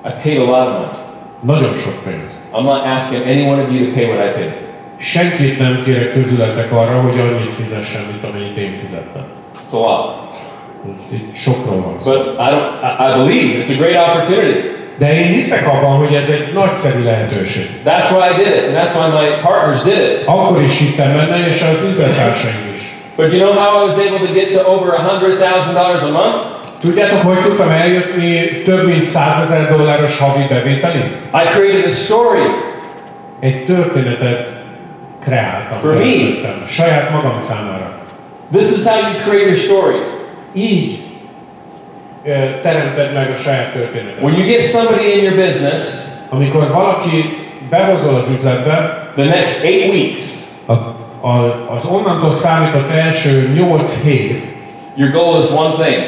I paid a lot of money. Nagyon sok pénz. I'm not asking any one of you to pay what I paid. Senkit nem kérek közületek arra, hogy annyit fizessen, mint amennyit én fizettem. It's a lot. Itt sokról van szó. But I believe it's a great opportunity. De én hiszek abban, hogy ez egy nagyszerű lehetőség. That's why I did it, and that's why my partners did it. Akkor is hittem benne, és az üzlettársaim is. But you know how I was able to get to over $100,000 a month? Tudjátok, hogy tudtam eljutni több mint $100,000 havi bevételig? I created a story. Egy történetet kreáltam. For me. Saját magam számára. This is how you create a story. Így teremted meg a saját történetet. When you get somebody in your business, amikor valakit behozol az üzletbe, the next 8 weeks, az onnantól számított első 8 hét, your goal is one thing.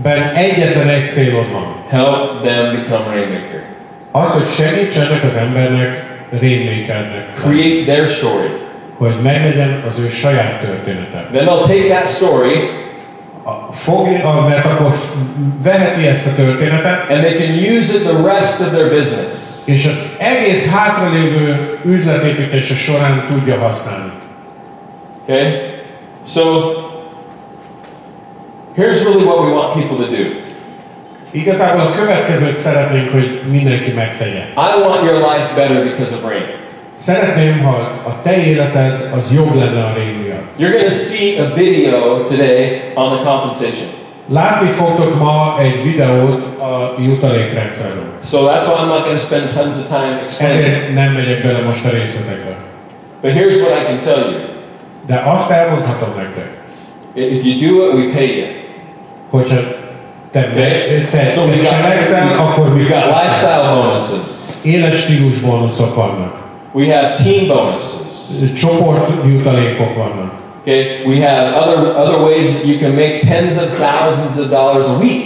Ben egyetlen egy célod van. Help them become rainmaker. Az, hogy segítsenek az embernek rainmakernek. Create their story. Hogy meglegyen az ő saját története. Then they'll take that story, mert akkor veheti ezt a történetet, and they can use it the rest of their business. És az egész hátralévő üzletépítése során tudja használni. Okay? So, here's really what we want people to do. Igazából a következőt szeretnénk, hogy mindenki megtegye. I want your life better because of rain. Szeretném, ha a te életed az jobb lenne a rain miatt. You're going to see a video today on the compensation. Látni fogtok ma egy videót a jutalékrendszerről. So that's why I'm not going to spend tons of time explaining. Ezért nem megyek bele most a részletekbe. But here's what I can tell you. De azt elmondhatom nektek. If you do it, we pay you. Hogyha te cselekszel, akkor mi got lifestyle bonuses. Éles stílus bónuszok vannak. We have team bonuses. Csoport jutalékok vannak. Okay, we have other ways that you can make tens of thousands of dollars a week.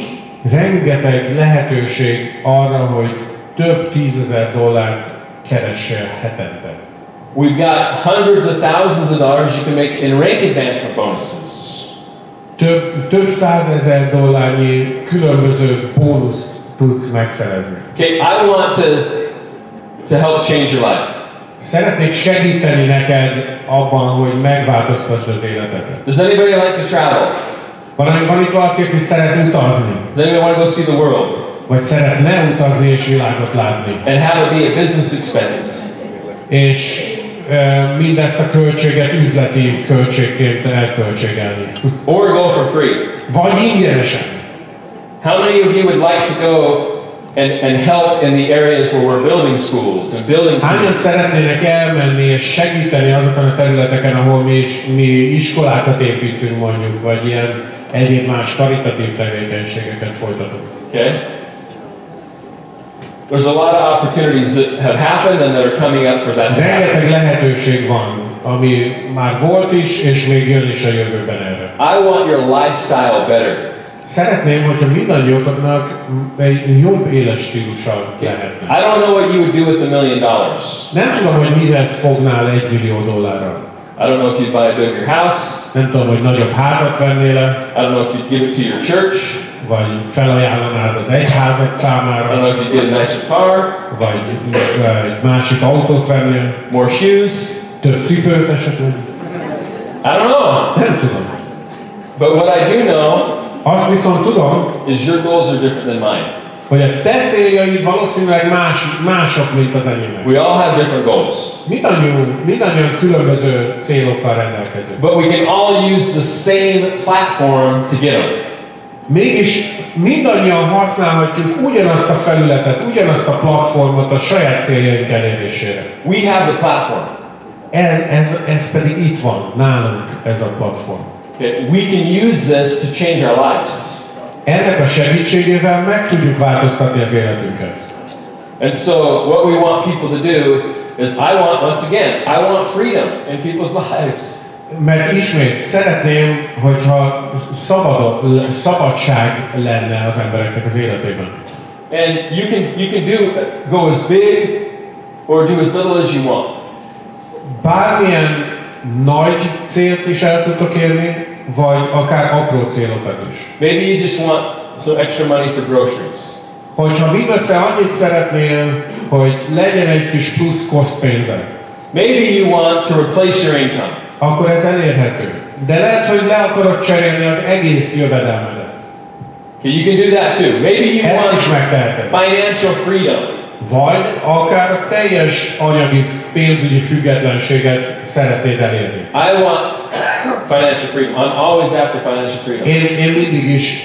Rengeteg lehetőség arra, hogy több $10,000 keressél hetente. We've got hundreds of thousands of dollars you can make in rank advancement bonuses. Több $100,000 különböző bónuszt tudsz megszerezni. Okay, I want to help change your life. Szeretnék segíteni neked abban, hogy megváltoztasd az életedet. Does anybody like to travel? Van itt valaki, aki szeret utazni? Does anybody want to go see the world? Vagy szeretne utazni és világot látni? And have it be a business expense. És mindezt a költséget üzleti költségként elköltségelni. Or go for free. Vagy ingyenesen. How many of you would like to go and help in the areas where we're building schools and building Hányan szeretnének elmenni és segíteni azokon a területeken, ahol mi iskolákat építünk mondjuk, vagy ilyen egyéb más karitatív tevékenységeket folytatunk. Okay? There's a lot of opportunities that have happened and that are coming up for that to happen. Rengeteg lehetőség van ami már volt is, és még jön is a jövőben erre. I want your lifestyle better. Szeretném, hogyha mindannyióknak egy jobb életstílussal lehetne. I don't know what you would do with $1 million. Nem tudom, hogy mire fognál $1 millió. I don't know if you'd buy a bigger house. Nem tudom, hogy nagyobb házat vennél le. I don't know if you'd give it to your church. Vagy felajánlanád az egyházat számára. I don't know if you'd get a nicer car. Vagy egy másik autót vennél. More shoes. Több cipőt esetleg. I don't know. Nem tudom. But what I do know azt viszont tudom, is your goals are different than mine. Hogy a te céljaid valószínűleg mások, mint az enyémek. We all have different goals. Mindannyian különböző célokkal rendelkezünk. But we can all use the same platform to get them. Mégis mindannyian használhatjuk ugyanazt a felületet, ugyanazt a platformot a saját céljaink elérésére. We have the platform. Ez pedig itt van, nálunk ez a platform. Okay. We can use this to change our lives. Ennek a segítségével meg tudjuk változtatni az életünket. And so what we want people to do is once again, I want freedom in people's lives. Mert ismét szeretném, hogyha szabadság lenne az embereknek az életében. And you can go as big or do as little as you want. Bármilyen nagy célt is el tudtok érni, vagy akár apró célokat is. Maybe you just want some extra money for groceries. Hogyha mindössze annyit szeretnél, hogy legyen egy kis plusz kosztpénzed. Maybe you want to replace your income. Akkor ez elérhető. De lehet, hogy le akarod cserélni az egész jövedelmedet. Okay, you can do that too. Maybe you ezt want is megteheted. Financial freedom. Vagy akár a teljes anyagi, pénzügyi függetlenséget szeretnéd elérni. I want financial freedom. I'm always after financial freedom. Én mindig is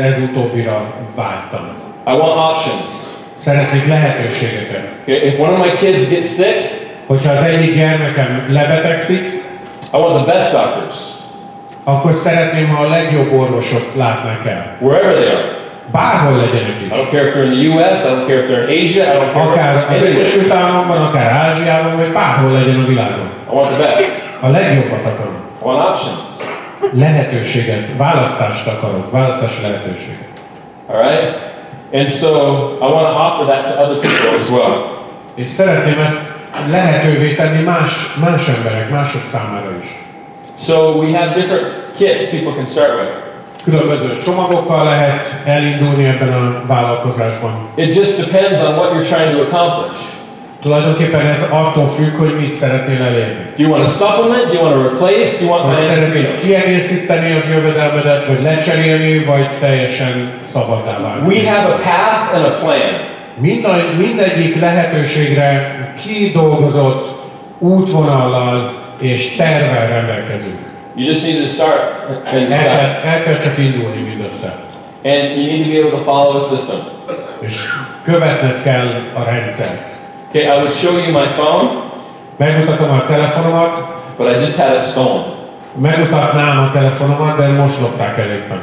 ez utóbbira vágytam. I want options. Szeretnék lehetőségeket. Okay, if one of my kids gets sick, hogyha az egyik gyermekem lebetegszik, I want the best doctors. Akkor szeretném, ha a legjobb orvosok látnák el. Wherever they are. Bárhol legyenek is. I don't care if they're in the US, I don't care if they're in Asia, I don't care. Akár az Egyesült Államokban, akár Ázsiában, vagy bárhol legyen a világon. I want the best. A legjobbat akarom. I want options. Lehetőséget, választást akarok, választási lehetőséget. All right? And so I want to offer that to other people as well. És szeretném ezt lehetővé tenni más emberek, mások számára is. So we have different kits people can start with. Különböző csomagokkal lehet elindulni ebben a vállalkozásban. It just depends on what you're trying to accomplish. Tulajdonképpen ez attól függ, hogy mit szeretnél elérni. Do you want to supplement? Do you want to replace? Do you want financial freedom? Kiegészíteni az jövedelmedet, vagy lecserélni, vagy teljesen szabaddá válni. We have a path and a plan. Mindegyik lehetőségre kidolgozott útvonallal és tervvel rendelkezünk. You just need to start and decide. El kell csak indulni mindössze. And you need to be able to follow a system. És követned kell a rendszert. Okay, I would show you my phone. Megmutatom a telefonomat. But I just had it stolen. Megmutatnám a telefonomat, de most lopták el éppen.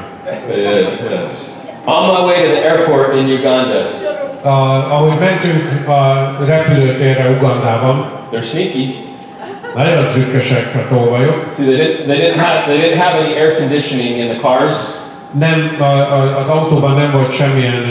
Yes. On my way to the airport in Uganda. Ahogy mentünk a repülőtérre Ugandában. They're sneaky. Nagyon trükkösek a tolvajok. See, they didn't have any air conditioning in the cars. Nem, az autóban nem volt semmilyen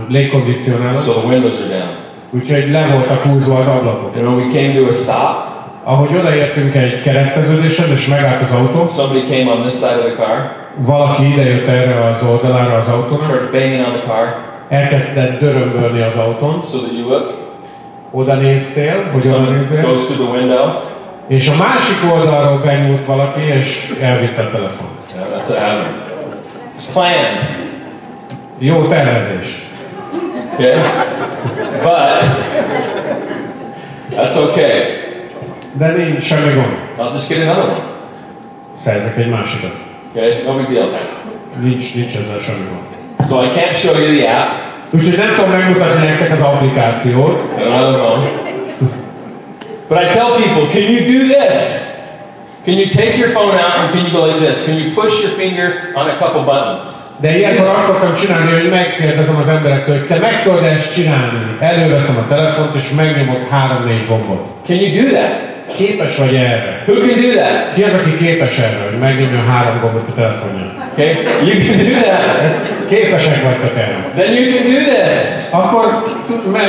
légkondicionáló. So the windows are down. Úgyhogy le voltak húzva az ablakok. And when we came to a stop, ahogy odaértünk egy kereszteződéshez és megállt az autó, somebody came on this side of the car. Valaki idejött erre az oldalára az autónak. Started banging on the car. Elkezdett dörömbölni az autón. So that you look. Oda néztél, hogy oda nézzél. Goes through the window. És a másik oldalról benyúlt valaki és elvitte a telefont. Yeah, that's what happened. It's planned. Jó tervezés. Okay? But that's okay. De nincs semmi gond. I'll just get another one. Szerzek egy másikat. Okay? No big deal. Nincs ezzel semmi gond. So I can't show you the app. Úgyhogy nem tudom megmutatni nektek az applikációt. I don't have a phone. But I tell people, can you do this? Can you take your phone out and can you go like this? Can you push your finger on a couple buttons? De ilyenkor azt szoktam csinálni, hogy megkérdezem az emberektől, hogy te meg tudod ezt csinálni? Előveszem a telefont és megnyomok 3-4 gombot. Can you do that? Képes vagy erre? Who can do that? Ki az, aki képes erre, hogy megnyomja 3 gombot a telefonján? Okay, you can do that. Ezt képesek vagytok erre. Then you can do this. Akkor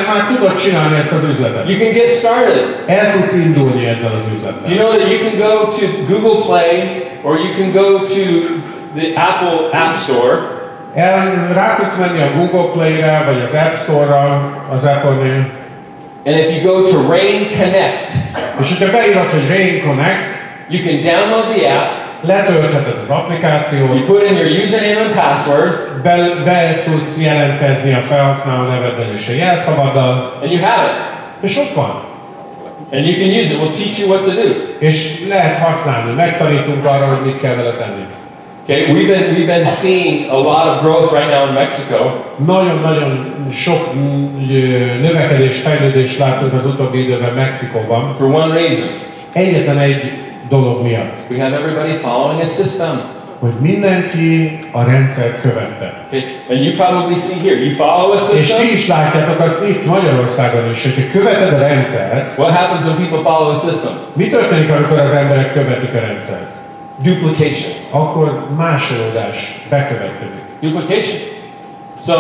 már tudod csinálni ezt az üzletet. You can get started. El tudsz indulni ezzel az üzlettel. Do you know that you can go to Google Play or you can go to the Apple App Store? Rá tudsz menni a Google Play-re, vagy az App Store-ra, az Apple-nél. And if you go to Rain Connect, És hogyha beírod, hogy Rain Connect, you can download the app, letöltheted az applikációt, you put in your username and password, be tudsz jelentkezni a felhasználó neveddel és a jelszavaddal, and you have it. és ott van. And you can use it. We'll teach you what to do. És lehet használni, megtanítunk arra, hogy mit kell vele tenni. Okay, we've been seeing a lot of growth right now in Mexico. Nagyon-nagyon sok növekedést, fejlődést látunk az utóbbi időben Mexikóban. For one reason. Egyetlen egy dolog miatt. We have everybody following a system. Hogy mindenki a rendszert követte. Okay, and you probably see here, you follow a És system. ti is látjátok azt itt Magyarországon is, hogyha követed a rendszert. What happens when people follow a system? Mi történik, amikor az emberek követik a rendszert? Duplication. Akkor másolódás bekövetkezik. Duplication. So,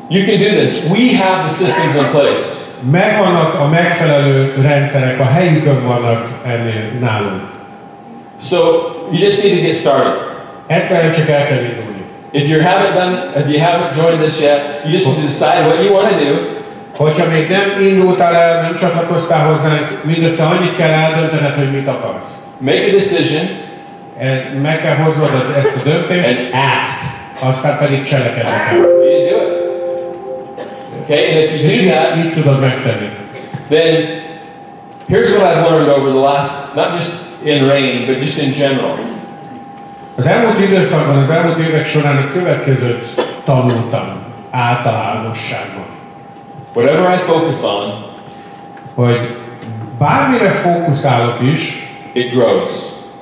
you can do this. We have the systems in place. Megvannak a megfelelő rendszerek, a helyükön vannak ennél nálunk. So, you just need to get started. Egyszerűen csak el kell indulni. If you haven't joined us yet, you just need to decide what you want to do. Hogyha még nem indultál el, nem csatlakoztál hozzánk, mindössze annyit kell eldöntened, hogy mit akarsz. Make a decision. Meg kell hoznod ezt a döntést, And act. aztán pedig cselekedni kell. You do it. Okay, and if you És do that, így tudod megtenni. then here's what I've learned over the last, not just in Rain, but just in general. Az elmúlt időszakban, az elmúlt évek során a következőt tanultam általánosságban. Whatever I focus on, Hogy bármire fókuszálok is, it grows.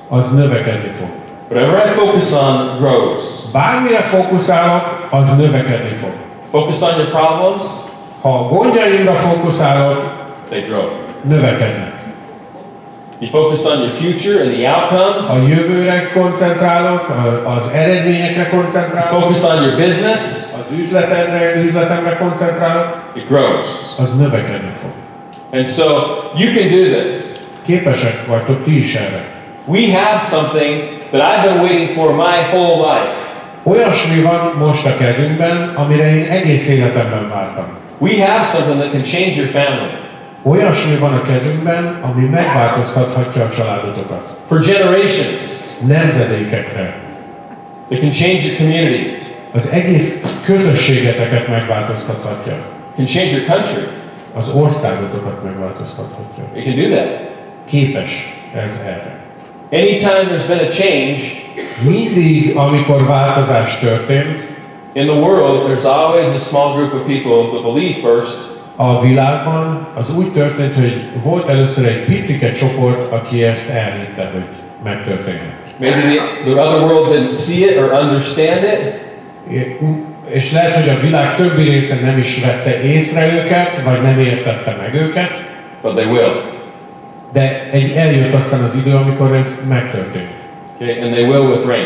az növekedni fog. Whatever I focus on grows. Bármire fókuszálok, az növekedni fog. Focus on your problems, Ha a gondjaimra fókuszálok, they grow. növekednek. You focus on your future and the outcomes, A jövőre koncentrálok, az eredményekre koncentrálok, focus on your business, az üzletemre koncentrálok, it grows. az növekedni fog. And so you can do this. Képesek vagytok ti is erre. We have something that I've been waiting for my whole life. Olyasmi van most a kezünkben, amire én egész életemben vártam. We have something that can change your family. Olyasmi van a kezünkben, ami megváltoztathatja a családotokat. For generations. Nemzedékekre. It can change your community. Az egész közösségeteket megváltoztathatja. It can change your country. Az országotokat megváltoztathatja. It can do that. Képes ez erre. Anytime there's been a change Mindig, amikor változás történt, in the world, there's always a small group of people that believe first. A világban az úgy történt, hogy volt először egy picike csoport, aki ezt elhitte, hogy megtörténhet. Maybe the other world didn't see it or understand it. És lehet, hogy a világ többi része nem is vette észre őket, vagy nem értette meg őket. But they will. De eljött aztán az idő, amikor ez megtörtént. Okay, and they will with Rain.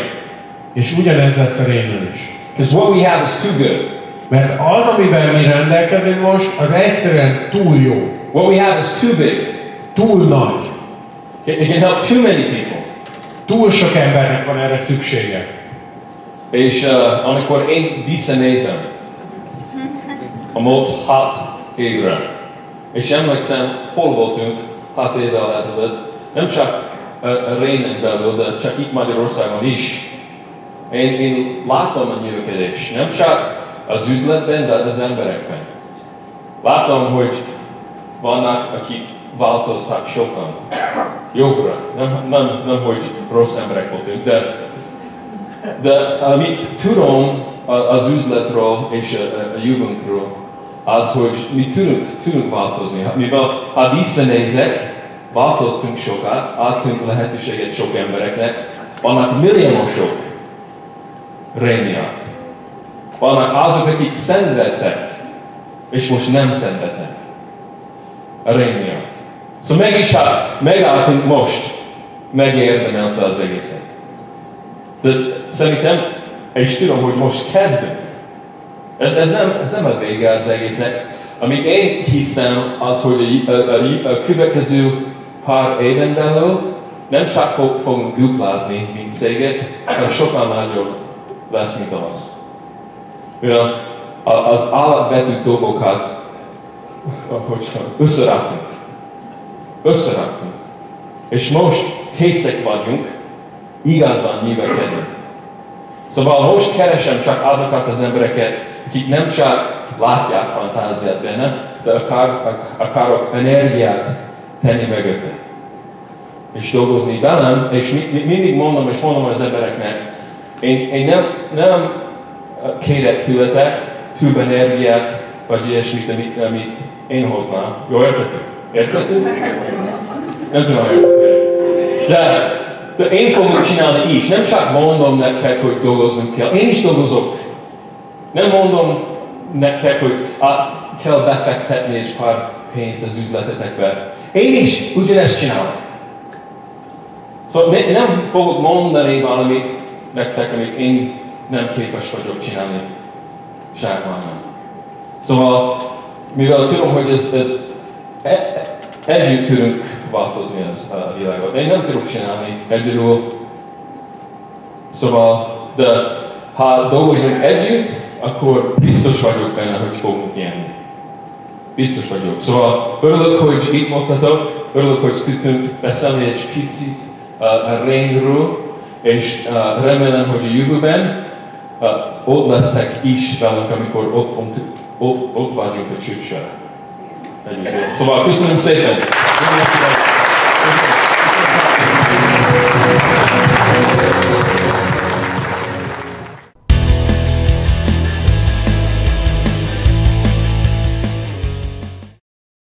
És ugyanez lesz a Rainnel is. Because what we have is too good. Mert az, amivel mi rendelkezünk most, az egyszerűen túl jó. What we have is too big. Túl nagy. It can help too many people. Túl sok embernek van erre szüksége. És amikor én visszanézem a múlt 6 évre, és emlékszem, hol voltunk 6 évvel ezelőtt, nem csak a Rainen belül, de csak itt Magyarországon is. Én látom a növekedést, nem csak az üzletben, de az emberekben. Látom, hogy vannak, akik változtak sokan. Jobbra. Nem hogy rossz emberek voltunk, de amit tudom az üzletről és a jövőnkről, az, hogy mi tudunk változni. Mivel ha visszanézek, változtunk sokat, adtunk lehetőséget sok embereknek, vannak milliómosok Rain miatt. Vannak azok, akik szenvedtek, és most nem szenvednek a Rain miatt. Szóval megálltunk most, megérdemelte az egészet. De szerintem, és tudom, hogy most kezdünk. Ez nem a vége az egésznek. Amit én hiszem, az, hogy a következő pár éven belül nem csak fogunk duplázni, mint céget, hanem sokkal nagyobb lesz, mint az. Az alapvető dolgokat összeraktunk. És most készek vagyunk igazán növekedni. Szóval most keresem csak azokat az embereket, akik nem csak látják fantáziát benne, de akarok energiát tenni mögötte. És dolgozni velem, és mindig mondom az embereknek, én nem kérek tőletek több energiát, vagy ilyesmit, amit én hoznám. Jó, értető? Értető? Nem tudom, értető. De én fogok csinálni is. Nem csak mondom nektek, hogy dolgoznunk kell. Én is dolgozok. Nem mondom nektek, hogy kell befektetni és pár pénzt az üzletetekbe. Én is ugyanezt csinálok. Szóval nem fogok mondani valamit nektek, amit én nem képes vagyok csinálni. Sármán nem. Szóval, mivel tudom, hogy ez együtt tudunk változni ez a világot. Én nem tudok csinálni egyedül. Szóval, de ha dolgozunk együtt, akkor biztos vagyok benne, hogy fogunk nyerni. Biztos vagyok. Szóval örülök, hogy itt mondhatok, örülök, hogy tudtunk beszélni egy picit a rényről, és remélem, hogy a jövőben ott lesztek is velünk, amikor ott vagyunk a csúcsra. Szóval köszönöm szépen!